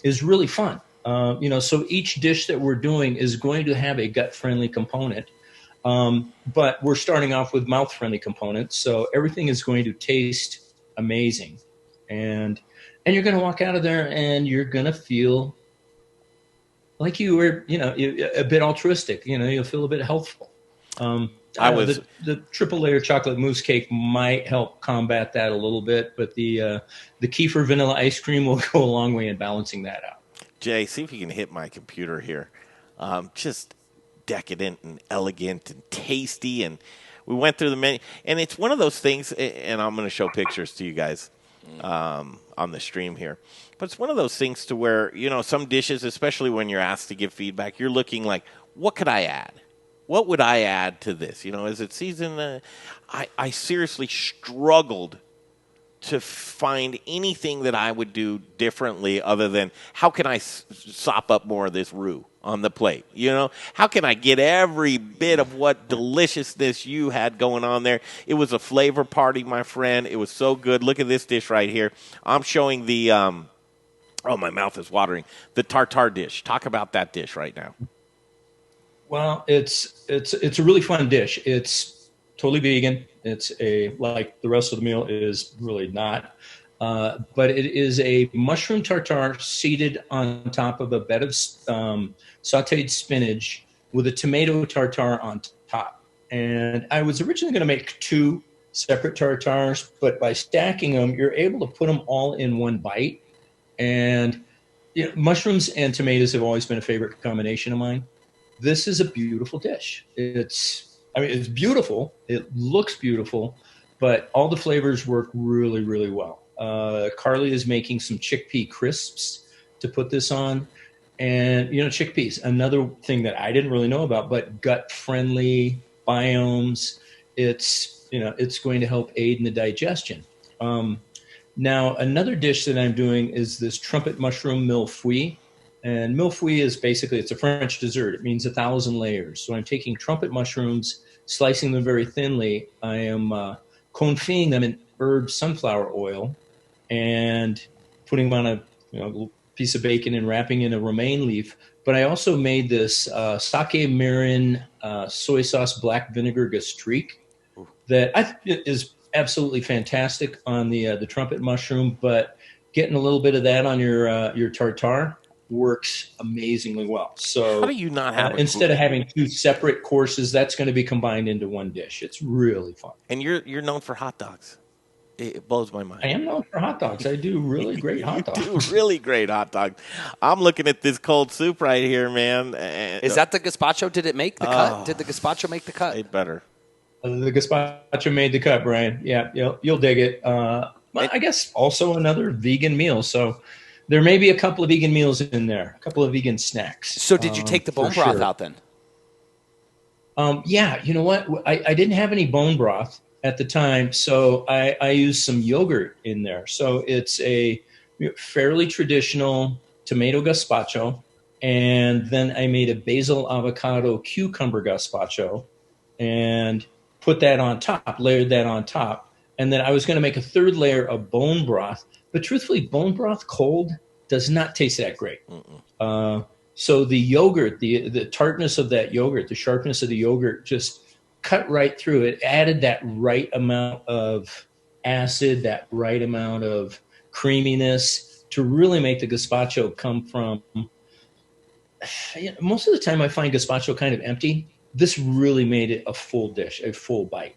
is really fun. So each dish that we're doing is going to have a gut-friendly component. But we're starting off with mouth-friendly components. So everything is going to taste amazing. And you're going to walk out of there and you're going to feel like you were, a bit altruistic. You'll feel a bit healthful. The triple layer chocolate mousse cake might help combat that a little bit, but the kefir vanilla ice cream will go a long way in balancing that out. Jay, see if you can hit my computer here. Just decadent and elegant and tasty, and we went through the menu, and it's one of those things. And I'm going to show pictures to you guys on the stream here. But it's one of those things to where, some dishes, especially when you're asked to give feedback, you're looking like, what could I add? What would I add to this? Is it seasoned? I seriously struggled to find anything that I would do differently other than how can I sop up more of this roux on the plate? How can I get every bit of what deliciousness you had going on there? It was a flavor party, my friend. It was so good. Look at this dish right here. I'm showing the my mouth is watering. The tartare dish. Talk about that dish right now. Well, it's a really fun dish. It's totally vegan. It's like the rest of the meal is really not. But it is a mushroom tartare seated on top of a bed of sauteed spinach with a tomato tartare on top. And I was originally going to make two separate tartares, but by stacking them, you're able to put them all in one bite. And mushrooms and tomatoes have always been a favorite combination of mine. This is a beautiful dish. It's beautiful. It looks beautiful. but all the flavors work really, really well. Carly is making some chickpea crisps to put this on. And, chickpeas, another thing that I didn't really know about, but gut-friendly biomes. It's going to help aid in the digestion. Now, another dish that I'm doing is this trumpet mushroom millefeuille. And millefeuille is basically, it's a French dessert. It means 1,000 layers. So I'm taking trumpet mushrooms, slicing them very thinly. I am confitting them in herb sunflower oil and putting them on a piece of bacon and wrapping in a romaine leaf. But I also made this sake mirin soy sauce black vinegar gastrique that is absolutely fantastic on the trumpet mushroom. But getting a little bit of that on your tartare works amazingly well. So how do you not have instead of having two separate courses, that's going to be combined into one dish. It's really fun. And you're known for hot dogs. It blows my mind. I am known for hot dogs. I do really great hot dogs. You do really great hot dogs. I'm looking at this cold soup right here, man. Is that the gazpacho? Did it make the cut? Did the gazpacho make the cut? It better. The gazpacho made the cut, Brian. Yeah, you'll dig it. I guess also another vegan meal. So there may be a couple of vegan meals in there, a couple of vegan snacks. So did you take the bone broth out then? Yeah, you know what? I didn't have any bone broth at the time, so I used some yogurt in there. So it's a fairly traditional tomato gazpacho, and then I made a basil avocado cucumber gazpacho and put that on top, layered that on top. And then I was going to make a third layer of bone broth, but truthfully, bone broth cold does not taste that great. So the yogurt, the tartness of that yogurt, the sharpness of the yogurt just cut right through it, added that right amount of acid, that right amount of creaminess to really make the gazpacho come from. Most of the time I find gazpacho kind of empty. This really made it a full dish, a full bite.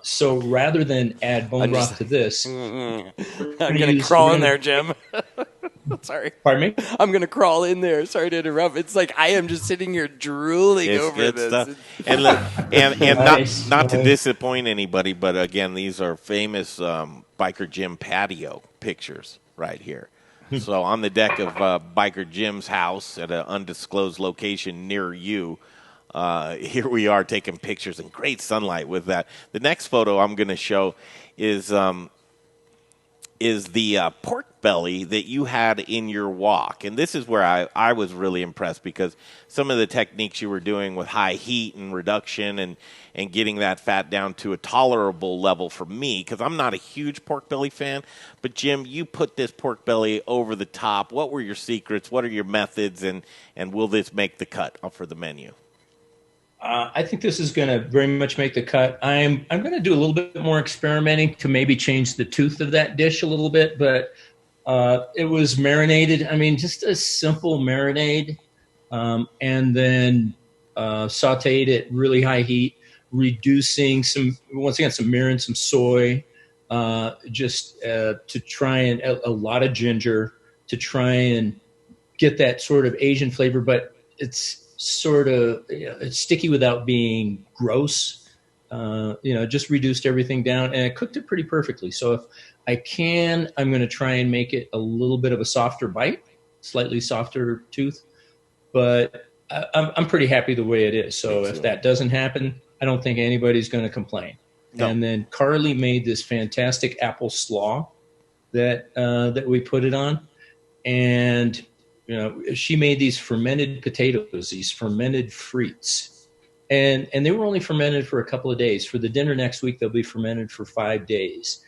So rather than add bone broth to this, I'm going to crawl in there, Jim. Sorry. Pardon me? I'm going to crawl in there. Sorry to interrupt. It's like I am just sitting here drooling over this. Stuff. And not to disappoint anybody, but again, these are famous Biker Jim patio pictures right here. So on the deck of Biker Jim's house at an undisclosed location near you, here we are taking pictures in great sunlight with that. The next photo I'm going to show is the pork belly that you had in your wok. And this is where I was really impressed because some of the techniques you were doing with high heat and reduction and getting that fat down to a tolerable level for me, because I'm not a huge pork belly fan. But, Jim, you put this pork belly over the top. What were your secrets? What are your methods? And will this make the cut for the menu? I think this is going to very much make the cut. I'm going to do a little bit more experimenting to maybe change the tooth of that dish a little bit, but it was marinated. I mean, just a simple marinade, and then sauteed at really high heat, reducing some mirin, some soy, just to try and a lot of ginger to try and get that sort of Asian flavor, but it's sort of it's sticky without being gross. Just reduced everything down and I cooked it pretty perfectly. So if I can, I'm going to try and make it a little bit of a softer bite, slightly softer tooth, but I'm pretty happy the way it is. So if that doesn't happen, I don't think anybody's going to complain. No. And then Carly made this fantastic apple slaw that we put it on, and she made these fermented potatoes, these fermented frites, and they were only fermented for a couple of days. For the dinner next week, they'll be fermented for 5 days.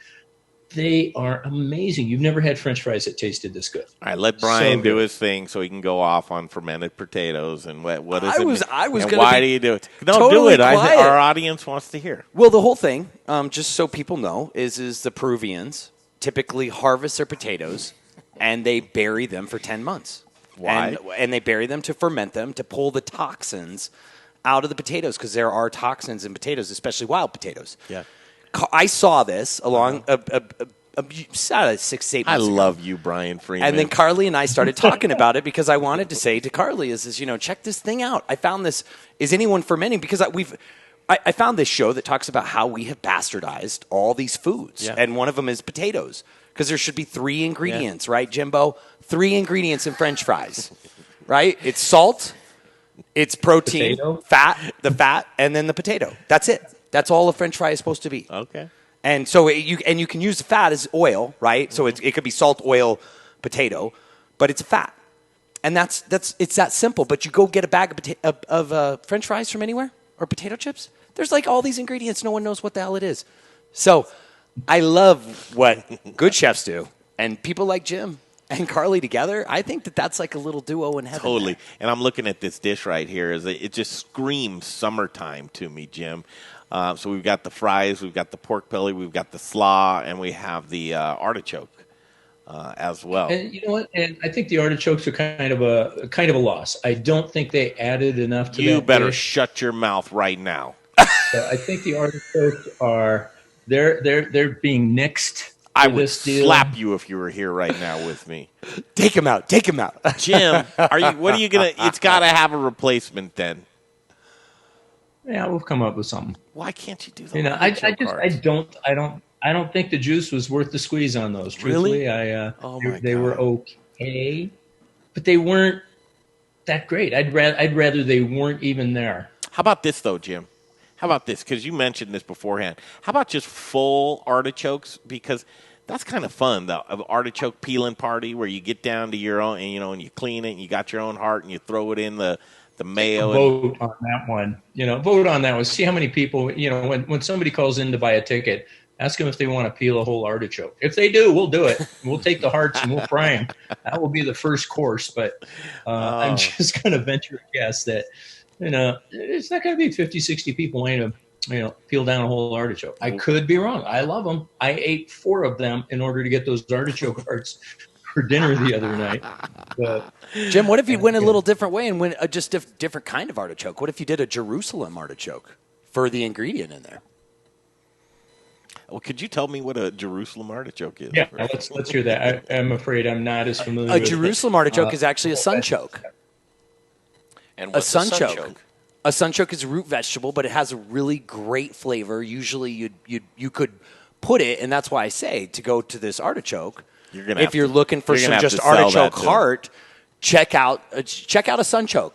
They are amazing. You've never had French fries that tasted this good. All right, let Brian do his thing so he can go off on fermented potatoes and what is it? I was and gonna why be do you do it? No, totally do it. quiet. Our audience wants to hear. Well, the whole thing, just so people know, is the Peruvians typically harvest their potatoes and they bury them for 10 months. Why? And they bury them to ferment them, to pull the toxins out of the potatoes, because there are toxins in potatoes, especially wild potatoes. Yeah. I saw this along 6 to 8 months I ago. love you, Brian Freeman. And then Carly and I started talking about it because I wanted to say to Carly, check this thing out. I found this. Is anyone fermenting? Because I found this show that talks about how we have bastardized all these foods. Yeah. And one of them is potatoes. Because there should be 3 ingredients, right, Jimbo? 3 ingredients in French fries, right? It's salt, it's protein, fat, and then the potato. That's it. That's all a French fry is supposed to be. Okay. And so you can use the fat as oil, right? So it could be salt, oil, potato, but it's a fat. And it's that simple. But you go get a bag of French fries from anywhere or potato chips. There's like all these ingredients. No one knows what the hell it is. So I love what good chefs do, and people like Jim and Carly together. I think that's like a little duo in heaven. Totally. And I'm looking at this dish right here. It just screams summertime to me, Jim. So we've got the fries, we've got the pork belly, we've got the slaw, and we have the artichoke as well. And you know what? And I think the artichokes are kind of a loss. I don't think they added enough to. You that better dish. shut your mouth right now. So I think the artichokes are they're being nixed. I would slap you if you were here right now with me. Take him out. Take him out. Jim, what are you gonna? It's got to have a replacement then. Yeah, we'll come up with something. Why can't you do that? You know, I don't think the juice was worth the squeeze on those. Truthfully, Really? they were okay, but they weren't that great. I'd rather they weren't even there. How about this though, Jim? How about this? Because you mentioned this beforehand. How about just full artichokes? Because that's kind of fun, the artichoke peeling party where you get down to your own, and you clean it, and you got your own heart, and you throw it in the mayo. Vote on that one. Vote on that one. See how many people. When somebody calls in to buy a ticket, ask them if they want to peel a whole artichoke. If they do, we'll do it. We'll take the hearts and we'll fry them. That will be the first course. But I'm just going to venture a guess that. It's not going to be 50, 60 people wanting to, peel down a whole artichoke. I could be wrong. I love them. I ate 4 of them in order to get those artichoke hearts for dinner the other night. But, Jim, what if you went a little different way and went just a different kind of artichoke? What if you did a Jerusalem artichoke for the ingredient in there? Well, could you tell me what a Jerusalem artichoke is? Yeah, let's hear that. I'm afraid I'm not as familiar with it. A Jerusalem artichoke is actually a sunchoke. And what's a sunchoke? A sunchoke is a root vegetable, but it has a really great flavor. Usually you could put it, and that's why I say to go to this artichoke. If you're looking for some just artichoke heart, check out a sunchoke.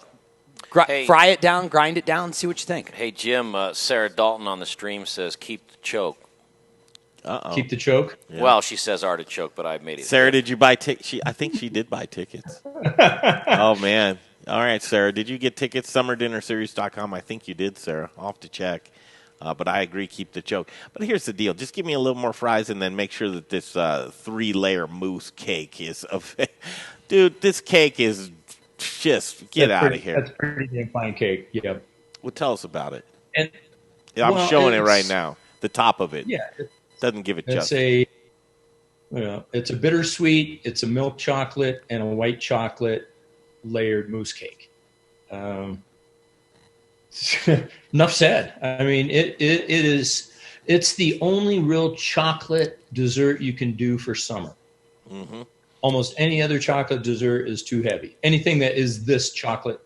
Fry it down, grind it down, see what you think. Hey, Jim, Sarah Dalton on the stream says keep the choke. Uh-oh. Keep the choke? Yeah. Well, she says artichoke, but I made it. Sarah, did you buy tickets? I think she did buy tickets. Oh, man. All right, Sarah. Did you get tickets? SummerDinnerSeries.com. I think you did, Sarah. I'll have to check. But I agree, keep the choke. But here's the deal. Just give me a little more fries and then make sure that this 3-layer mousse cake is – dude, this cake is just – get out of here. That's a pretty damn fine cake, yeah. Well, tell us about it. And I'm showing it right now, the top of it. Yeah. Doesn't give it justice. It's a bittersweet, it's a milk chocolate, and a white chocolate layered mousse cake. Enough said. I mean, it's the only real chocolate dessert you can do for summer. Mm-hmm. Almost any other chocolate dessert is too heavy. Anything that is this chocolate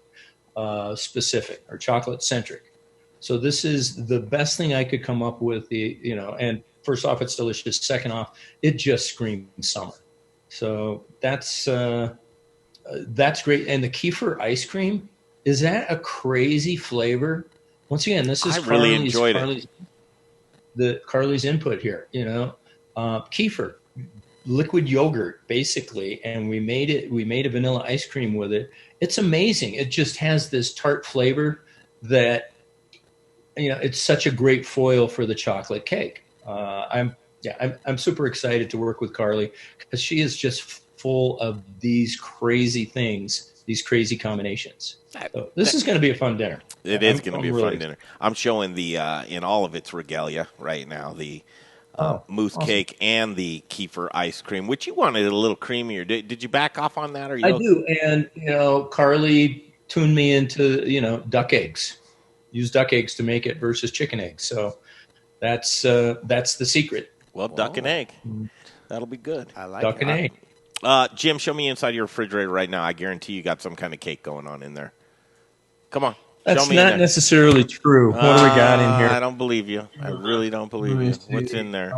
specific or chocolate centric. So this is the best thing I could come up with. And first off, it's delicious. Second off, it just screams summer. So that's great. And the kefir ice cream, is that a crazy flavor? Once again, this is really enjoyed it. Carly's input here. Kefir, liquid yogurt, basically, and we made a vanilla ice cream with it. It's amazing. It just has this tart flavor that it's such a great foil for the chocolate cake. I'm super excited to work with Carly because she is just full of these crazy things, these crazy combinations. So this is going to be a fun dinner. It is going to be a fun dinner. I'm showing the in all of its regalia right now, the mousse cake and the kefir ice cream, which you wanted a little creamier. Did you back off on that? I do, and Carly tuned me into duck eggs. Use duck eggs to make it versus chicken eggs. So that's the secret. Well, duck and egg. That'll be good. I like duck and egg. Jim, show me inside your refrigerator right now. I guarantee you got some kind of cake going on in there. Come on. That's me not in there. necessarily true. What do we got in here? I don't believe you. I really don't believe you. What's in there?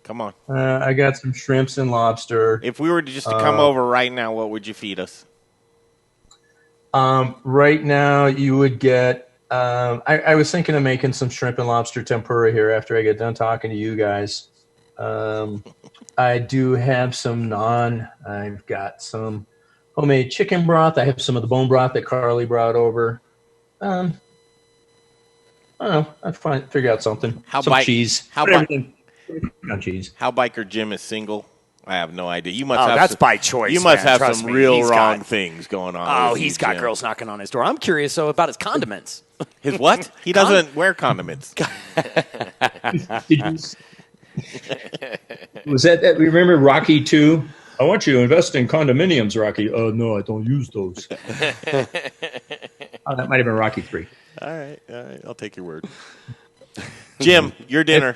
Come on. I got some shrimps and lobster. If we were to come over right now, what would you feed us? Right now, you would get. I was thinking of making some shrimp and lobster tempura here after I get done talking to you guys. I do have some naan. I've got some homemade chicken broth. I have some of the bone broth that Carly brought over. I don't know. I'd figure out something. Some cheese. Cheese. How Biker Jim is single? I have no idea. You must have that's some, by choice. You must man. have Trust some me. real He's wrong got- things going on. Oh, with he's you, got Jim. girls knocking on his door. I'm curious though about his condiments. His what? He doesn't wear condiments. Was that? Remember Rocky 2? I want you to invest in condominiums, Rocky. Oh no, I don't use those. That might have been Rocky 3. All right. I'll take your word. Jim, your dinner.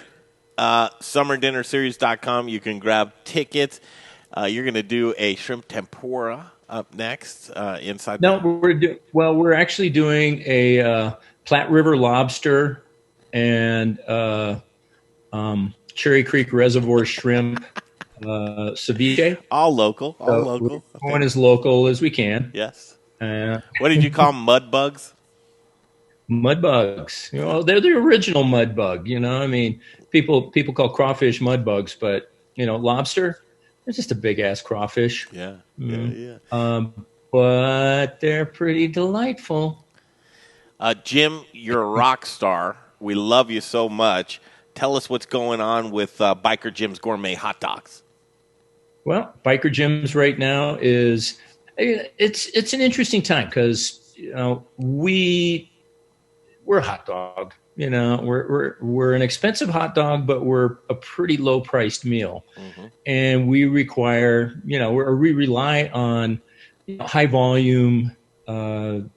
SummerDinnerSeries.com. You can grab tickets. You're going to do a shrimp tempura up next inside. No, we're actually doing a Platte River lobster and Cherry Creek Reservoir shrimp ceviche. All local. All local. We're going as local as we can. Yes. What did you call them? Mud bugs? Mud bugs. They're the original mud bug. I mean, people call crawfish mud bugs, but lobster, they're just a big ass crawfish. Yeah. But they're pretty delightful. Jim, you're a rock star. We love you so much. Tell us what's going on with Biker Jim's Gourmet Hot Dogs. Well, Biker Jim's right now it's an interesting time because we're a hot dog. We're an expensive hot dog, but we're a pretty low priced meal, and we require we rely on high volume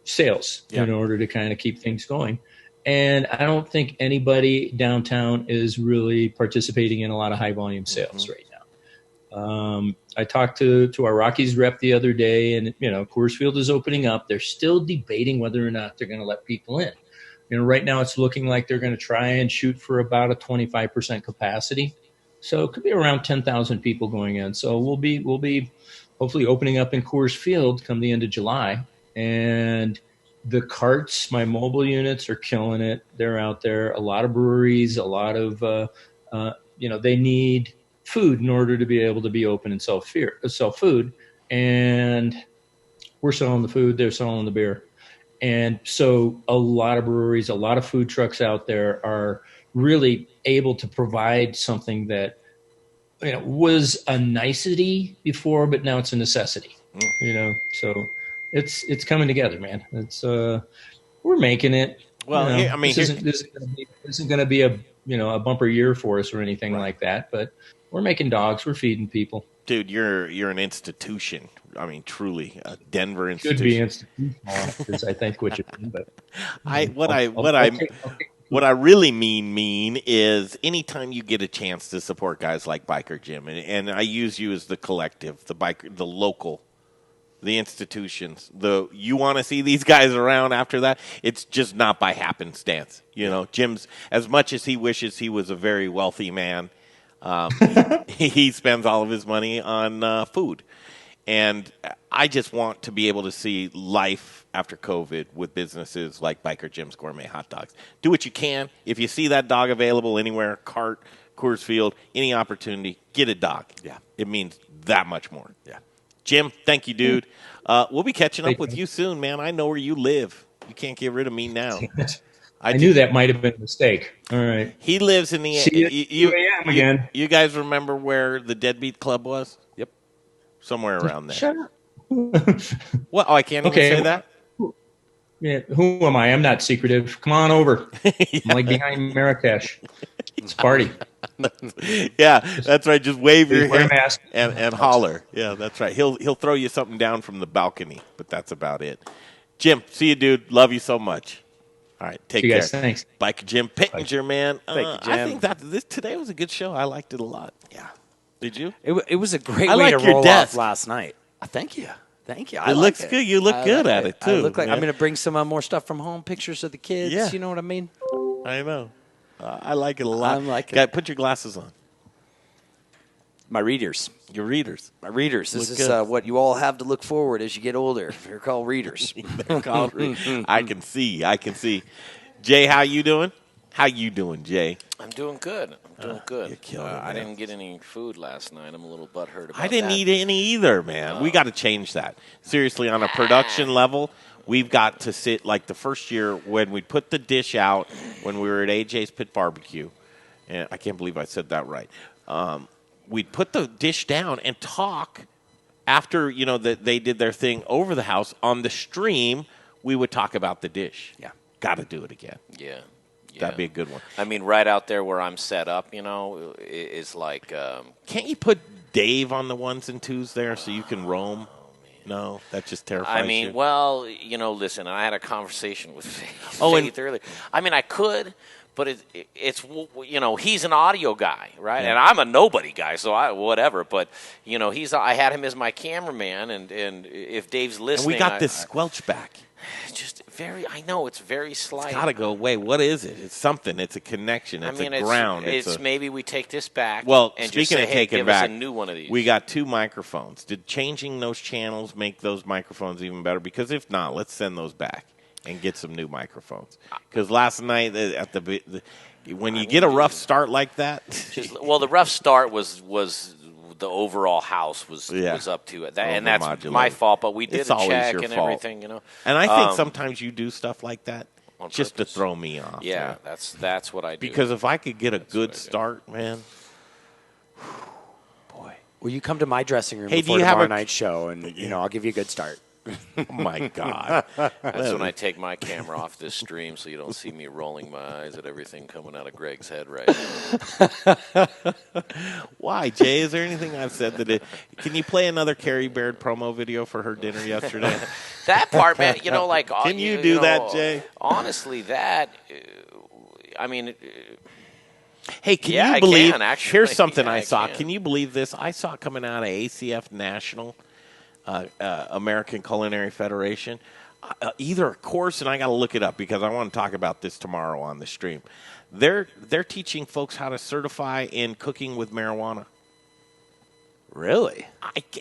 sales in order to kind of keep things going. And I don't think anybody downtown is really participating in a lot of high volume sales right now. I talked to our Rockies rep the other day, and Coors Field is opening up. They're still debating whether or not they're going to let people in. Right now it's looking like they're going to try and shoot for about a 25% capacity. So it could be around 10,000 people going in. So we'll be hopefully opening up in Coors Field come the end of July. And the carts, my mobile units are killing it. They're out there. A lot of breweries, a lot of, they need food in order to be able to be open and sell food. And we're selling the food. They're selling the beer. And so a lot of breweries, a lot of food trucks out there are really able to provide something that was a nicety before, but now it's a necessity. So it's coming together, man. It's we're making it. Well, this isn't going to be a bumper year for us or anything like that, but we're making dogs. We're feeding people. Dude, you're an institution. I mean, truly, a Denver institution. Could be institutional, is I think what you mean. But what I really mean is anytime you get a chance to support guys like Biker Jim, and I use you as the collective, the local, the institutions. You want to see these guys around after that. It's just not by happenstance. Jim's, as much as he wishes he was a very wealthy man, he spends all of his money on food. And I just want to be able to see life after COVID with businesses like Biker Jim's Gourmet Hot Dogs. Do what you can. If you see that dog available anywhere, cart, Coors Field, any opportunity, get a dog. Yeah. It means that much more. Yeah. Jim, thank you, dude. We'll be catching up with you soon, man. I know where you live. You can't get rid of me now. I knew that might have been a mistake. All right. He lives in the... again. You guys remember where the Deadbeat Club was? Yep. Somewhere around there. Shut up. What? Oh, I can't even say that? Yeah, who am I? I'm not secretive. Come on over. I'm like behind Marrakesh. It's a party. Yeah, that's right. Just wave your wear a hand mask. and holler. Yeah, that's right. He'll throw you something down from the balcony, but that's about it. Jim, see you, dude. Love you so much. All right, take See you care. guys, thanks. Biker Jim Pittenger, man. Thank you, Jim. I think that today was a good show. I liked it a lot. Yeah. Did you? It was a great I way like to your roll desk. off last night. Thank you. Thank you. It looks good. You look good at it, too. I'm going to bring some more stuff from home, pictures of the kids. Yeah. You know what I mean? I know. I like it a lot. I'm liking it. Put your glasses on. My readers. Your readers. My readers. This Look is good. what you all have to look forward as you get older. They're called readers. They're called I can see. Jay, how you doing? How you doing, Jay? I'm doing good. You're killing it, I man. didn't get any food last night. I'm a little butthurt about that. I didn't eat any either, man. We got to change that. Seriously, on a production level, we've got to sit like the first year when we put the dish out when we were at AJ's Pit Barbecue. And I can't believe I said that right. We'd put the dish down and talk after, that they did their thing over the house. On the stream, we would talk about the dish. Yeah. Got to do it again. Yeah. That'd be a good one. I mean, right out there where I'm set up, is like. Can't you put Dave on the ones and twos there so you can roam? No, that just terrifies you. I mean, well, listen, I had a conversation with Faith and earlier. I mean, I could, but it's he's an audio guy, right? Yeah. And I'm a nobody guy, so whatever. But I had him as my cameraman, and if Dave's listening, and we got this squelch back. Just I know it's very slight. It's got to go away. What is it? It's something. It's a connection. It's a ground. It's maybe we take this back. Well, and speaking just say, of hey, taking give back, us a new one of these. We got 2 microphones. Did changing those channels make those microphones even better? Because if not, let's send those back and get some new microphones. Because last night when you get a rough start like that, the rough start was the overall house was up to it, and that's my fault. But we did a check and everything, And I think sometimes you do stuff like that just to throw me off. Yeah, man. that's what I do. Because if I could get a good start, man. Boy, will you come to my dressing room Hey, before do you have tomorrow night's show, and I'll give you a good start. Oh my God! That's when I take my camera off this stream, so you don't see me rolling my eyes at everything coming out of Greg's head right now. Why, Jay? Is there anything I've said that can you play another Carrie Baird promo video for her dinner yesterday? That part, man. Can you do that, Jay? Honestly, that. I mean. Hey, can you believe? I can, actually. Here's something I saw. Can. Can you believe this? I saw it coming out of ACF National. American Culinary Federation, either a course, and I got to look it up because I want to talk about this tomorrow on the stream. They're teaching folks how to certify in cooking with marijuana. Really?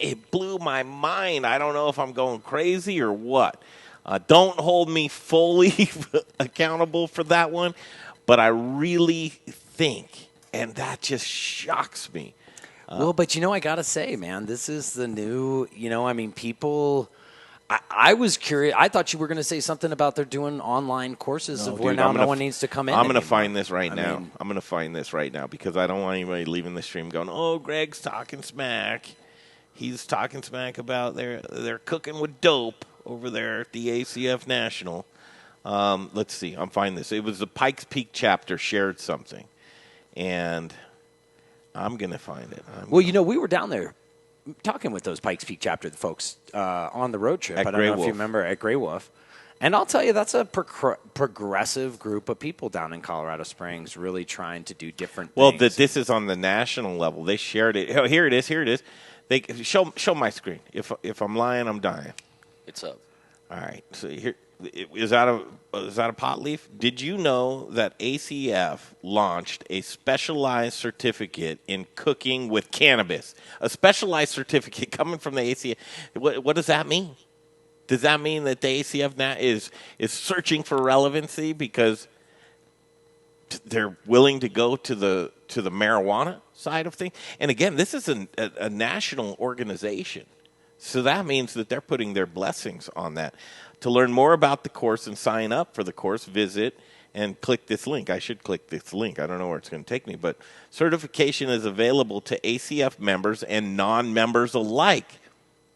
It blew my mind. I don't know if I'm going crazy or what. Don't hold me fully accountable for that one, but I really think, and that just shocks me. Well, but I got to say, man, this is the new, people, I was curious. I thought you were going to say something about they're doing online courses where now no one needs to come in. I'm going to find this right now. I'm going to find this right now because I don't want anybody leaving the stream going, oh, Greg's talking smack. He's talking smack about they're cooking with dope over there at the ACF National. Let's see. I'm finding this. It was the Pikes Peak chapter shared something, and I'm going to find it. We were down there talking with those Pikes Peak chapter folks on the road trip. I don't know if you remember at Grey Wolf. And I'll tell you, that's a progressive group of people down in Colorado Springs really trying to do different things. Well, this is on the national level. They shared it. Oh, here it is. Here it is. They show my screen. If I'm lying, I'm dying. It's up. All right. So here. Is that a pot leaf? Did you know that ACF launched a specialized certificate in cooking with cannabis? A specialized certificate coming from the ACF. What does that mean? Does that mean that the ACF now is searching for relevancy because they're willing to go to the marijuana side of things? And again, this is a national organization, so that means that they're putting their blessings on that. To learn more about the course and sign up for the course, visit and click this link. I should click this link. I don't know where it's going to take me, but certification is available to ACF members and non-members alike.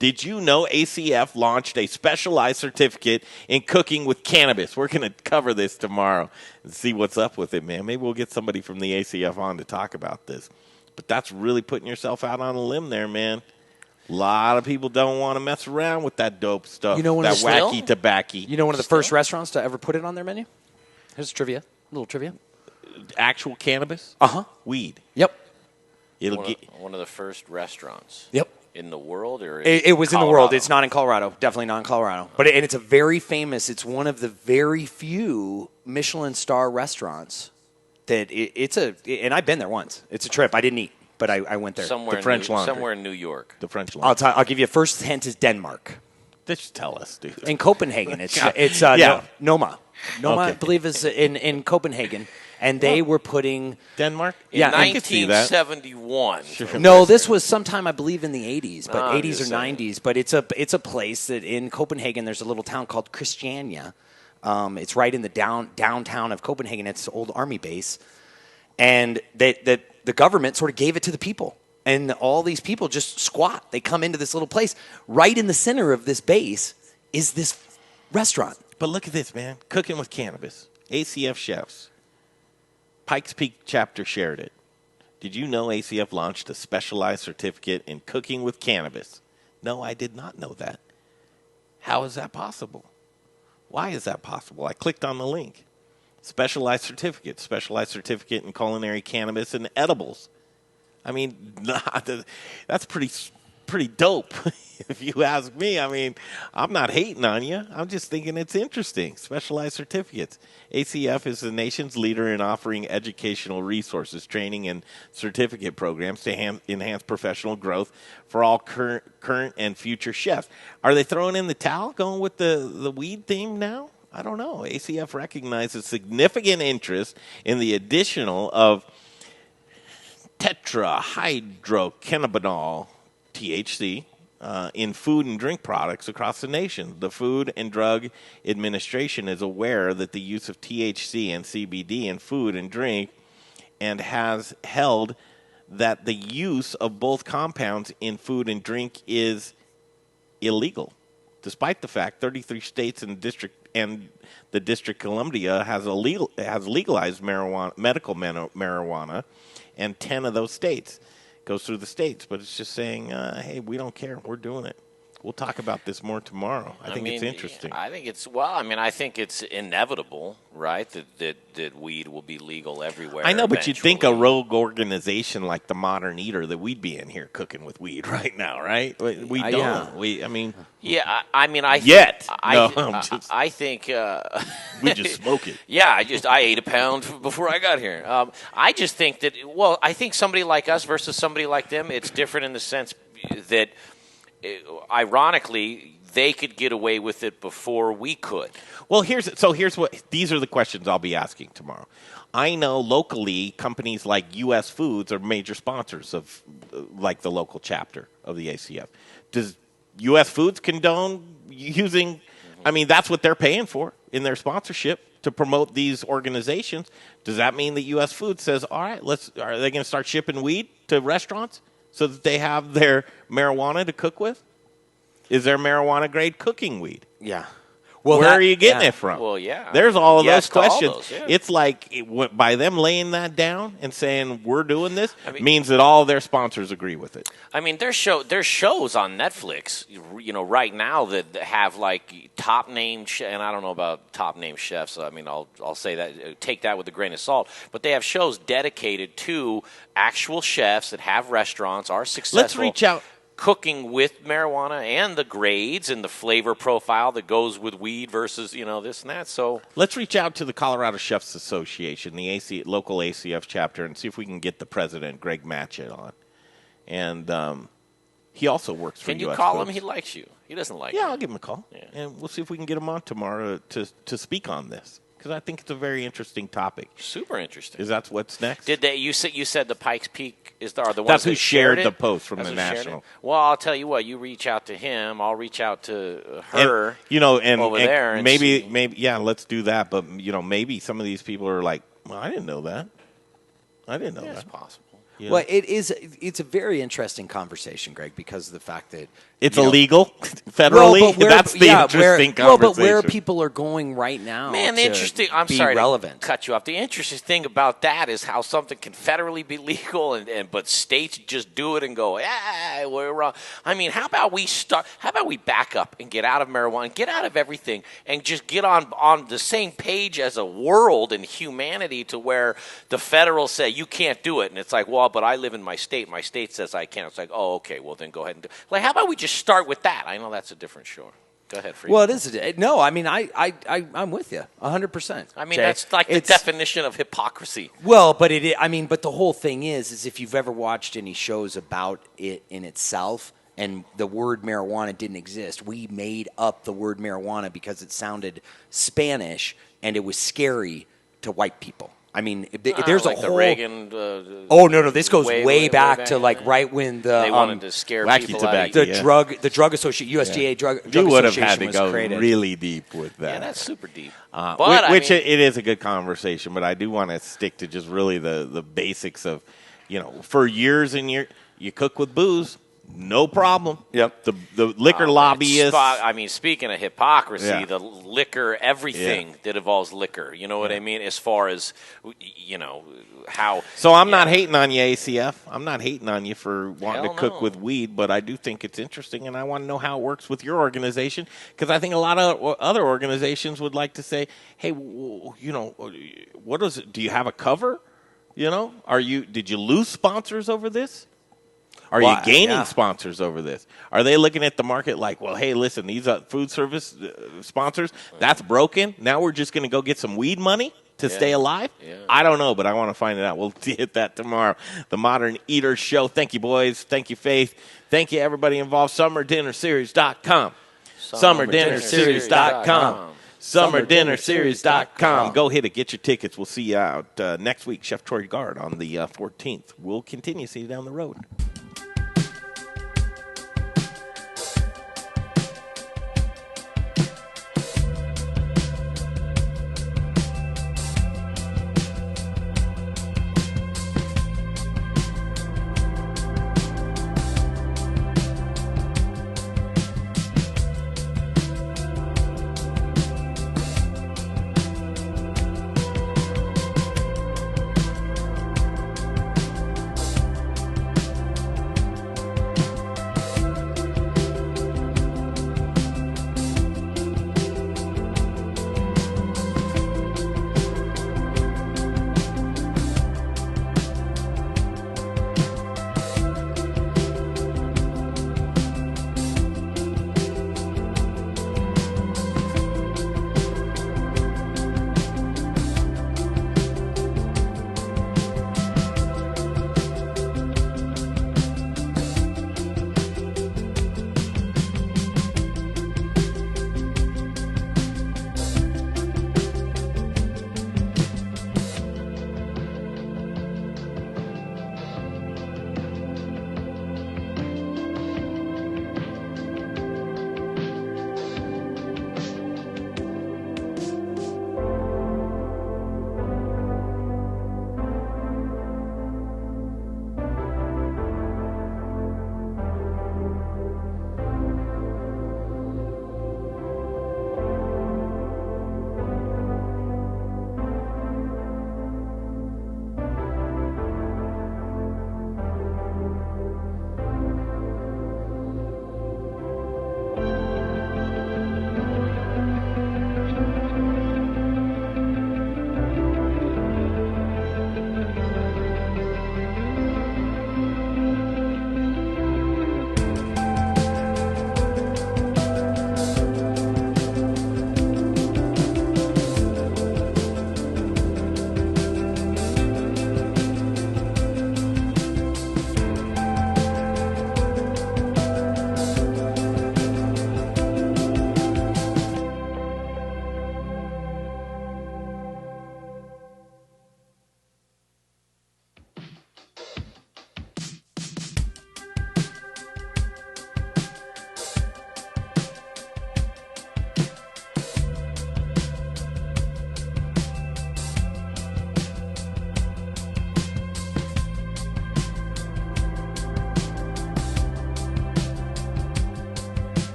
Did you know ACF launched a specialized certificate in cooking with cannabis? We're going to cover this tomorrow and see what's up with it, man. Maybe we'll get somebody from the ACF on to talk about this. But that's really putting yourself out on a limb there, man. A lot of people don't want to mess around with that dope stuff, that wacky tobacco. You know one of the first restaurants to ever put it on their menu? Here's trivia, a little trivia. Actual cannabis? Uh-huh. Weed. Yep. One of the first restaurants. Yep. in the world, or it was in the world. Colorado? It's not in Colorado. Definitely not in Colorado. But and it's a very famous. It's one of the very few Michelin star restaurants that and I've been there once. It's a trip. I didn't eat, but I went there. Somewhere somewhere in New York. The French Laundry. I'll give you a first hint is Denmark. Just tell us, dude. In Copenhagen, it's Noma. Noma, I believe, is in Copenhagen, and they were putting Denmark. In 1971. No, this was sometime I believe in the 80s, but 80s or saying. 90s. But it's a place that in Copenhagen there's a little town called Christiania. It's right in the downtown of Copenhagen. It's an old army base, and that the government sort of gave it to the people. And all these people just squat. They come into this little place. Right in the center of this base is this restaurant. But look at this, man. Cooking with Cannabis. ACF chefs. Pikes Peak chapter shared it. Did you know ACF launched a specialized certificate in cooking with cannabis? No, I did not know that. How is that possible? Why is that possible? I clicked on the link. Specialized certificate in culinary cannabis and edibles. I mean, that's pretty dope, if you ask me. I mean, I'm not hating on you. I'm just thinking it's interesting. Specialized certificates. ACF is the nation's leader in offering educational resources, training, and certificate programs to enhance professional growth for all current and future chefs. Are they throwing in the towel, going with the weed theme now? I don't know. ACF recognizes significant interest in the additional of tetrahydrocannabinol, THC, in food and drink products across the nation. The Food and Drug Administration is aware that the use of THC and CBD in food and drink and has held that the use of both compounds in food and drink is illegal, despite the fact 33 states and the District of Columbia has legalized medical marijuana, and 10 of those states goes through the states. But it's just saying, hey, we don't care. We're doing it. We'll talk about this more tomorrow. I think it's interesting. I think it's inevitable, right, that weed will be legal everywhere. I know, but you'd think a rogue organization like the Modern Eater that we'd be in here cooking with weed right now, right? We don't. Yeah. I think we just smoke it. Yeah, I ate a pound before I got here. I just think that. Well, I think somebody like us versus somebody like them, it's different in the sense that, ironically, they could get away with it before we could. Well, these are the questions I'll be asking tomorrow. I know locally companies like U.S. Foods are major sponsors of like the local chapter of the ACF. Does U.S. Foods condone using? I mean, that's what they're paying for in their sponsorship to promote these organizations. Does that mean that U.S. Foods says, all right, are they going to start shipping weed to restaurants so that they have their marijuana to cook with? Is there marijuana grade cooking weed? Yeah. Well, where are you getting it from? Well, yeah. There's all of those questions. All those, yeah. It's like by them laying that down and saying we're doing this means that all their sponsors agree with it. I mean, there's shows on Netflix, right now that have like top name, and I don't know about top name chefs. I mean, I'll say that, take that with a grain of salt. But they have shows dedicated to actual chefs that have restaurants, are successful. Let's reach out. Cooking with marijuana and the grades and the flavor profile that goes with weed versus, this and that. So let's reach out to the Colorado Chefs Association, the local ACF chapter, and see if we can get the president, Greg Matchett, on. And he also works for Can you US call Foods. him? He likes you. He doesn't like you. Yeah, I'll give him a call. Yeah. And we'll see if we can get him on tomorrow to speak on this. Because I think it's a very interesting topic. Super interesting. Is that what's next? Did they? You said the Pikes Peak are the ones That's who that shared it? the post from That's the who shared National. it? Well, I'll tell you what. You reach out to him. I'll reach out to her. And, over there. And maybe, let's do that. But maybe some of these people are like, well, I didn't know that. I didn't know that. It's possible. Yeah. Well, it's a very interesting conversation, Greg, because of the fact that it's illegal federally. That's the interesting conversation. Well, but where people are going right now, man, the interesting. I'm be sorry relevant. to cut you off. The interesting thing about that is how something can federally be legal, but states just do it and go, we're wrong. I mean, how about we back up and get out of marijuana, get out of everything, and just get on the same page as a world and humanity, to where the federal say you can't do it, and it's like, well, well, but I live in my state. My state says I can't. It's like, oh, okay, well, then go ahead and do it. Like, how about we just start with that? I know that's a different show. Go ahead, Freeman. Well, it is. No, I mean, I'm with you 100%. I mean, that's like the definition of hypocrisy. Well, but but the whole thing is if you've ever watched any shows about it in itself, and the word marijuana didn't exist, we made up the word marijuana because it sounded Spanish and it was scary to white people. I mean, there's like a the whole Reagan. Oh no, this goes way back to like right when they wanted to scare people tobacco, out. The drug association, USDA drug you would have association had to was go created. really deep with that. Yeah, that's super deep. But which it is a good conversation, but I do want to stick to just really the basics of, for years and years, you cook with booze. No problem. Yep. The liquor lobbyists. I mean, speaking of hypocrisy, the liquor, everything that involves liquor. You know what I mean? As far as, how. So I'm not hating on you, ACF. I'm not hating on you for wanting to cook with weed, but I do think it's interesting, and I want to know how it works with your organization, because I think a lot of other organizations would like to say, hey, what is it? Do you have a cover? Did you lose sponsors over this? Are you gaining sponsors over this? Are they looking at the market like, well, hey, listen, these food service sponsors, that's broken. Now we're just going to go get some weed money to stay alive? Yeah. I don't know, but I want to find it out. We'll hit that tomorrow. The Modern Eater Show. Thank you, boys. Thank you, Faith. Thank you, everybody involved. SummerDinnerSeries.com. SummerDinnerSeries.com. SummerDinnerSeries.com. Go hit it. Get your tickets. We'll see you out next week. Chef Troy Guard on the 14th. We'll continue. See you down the road.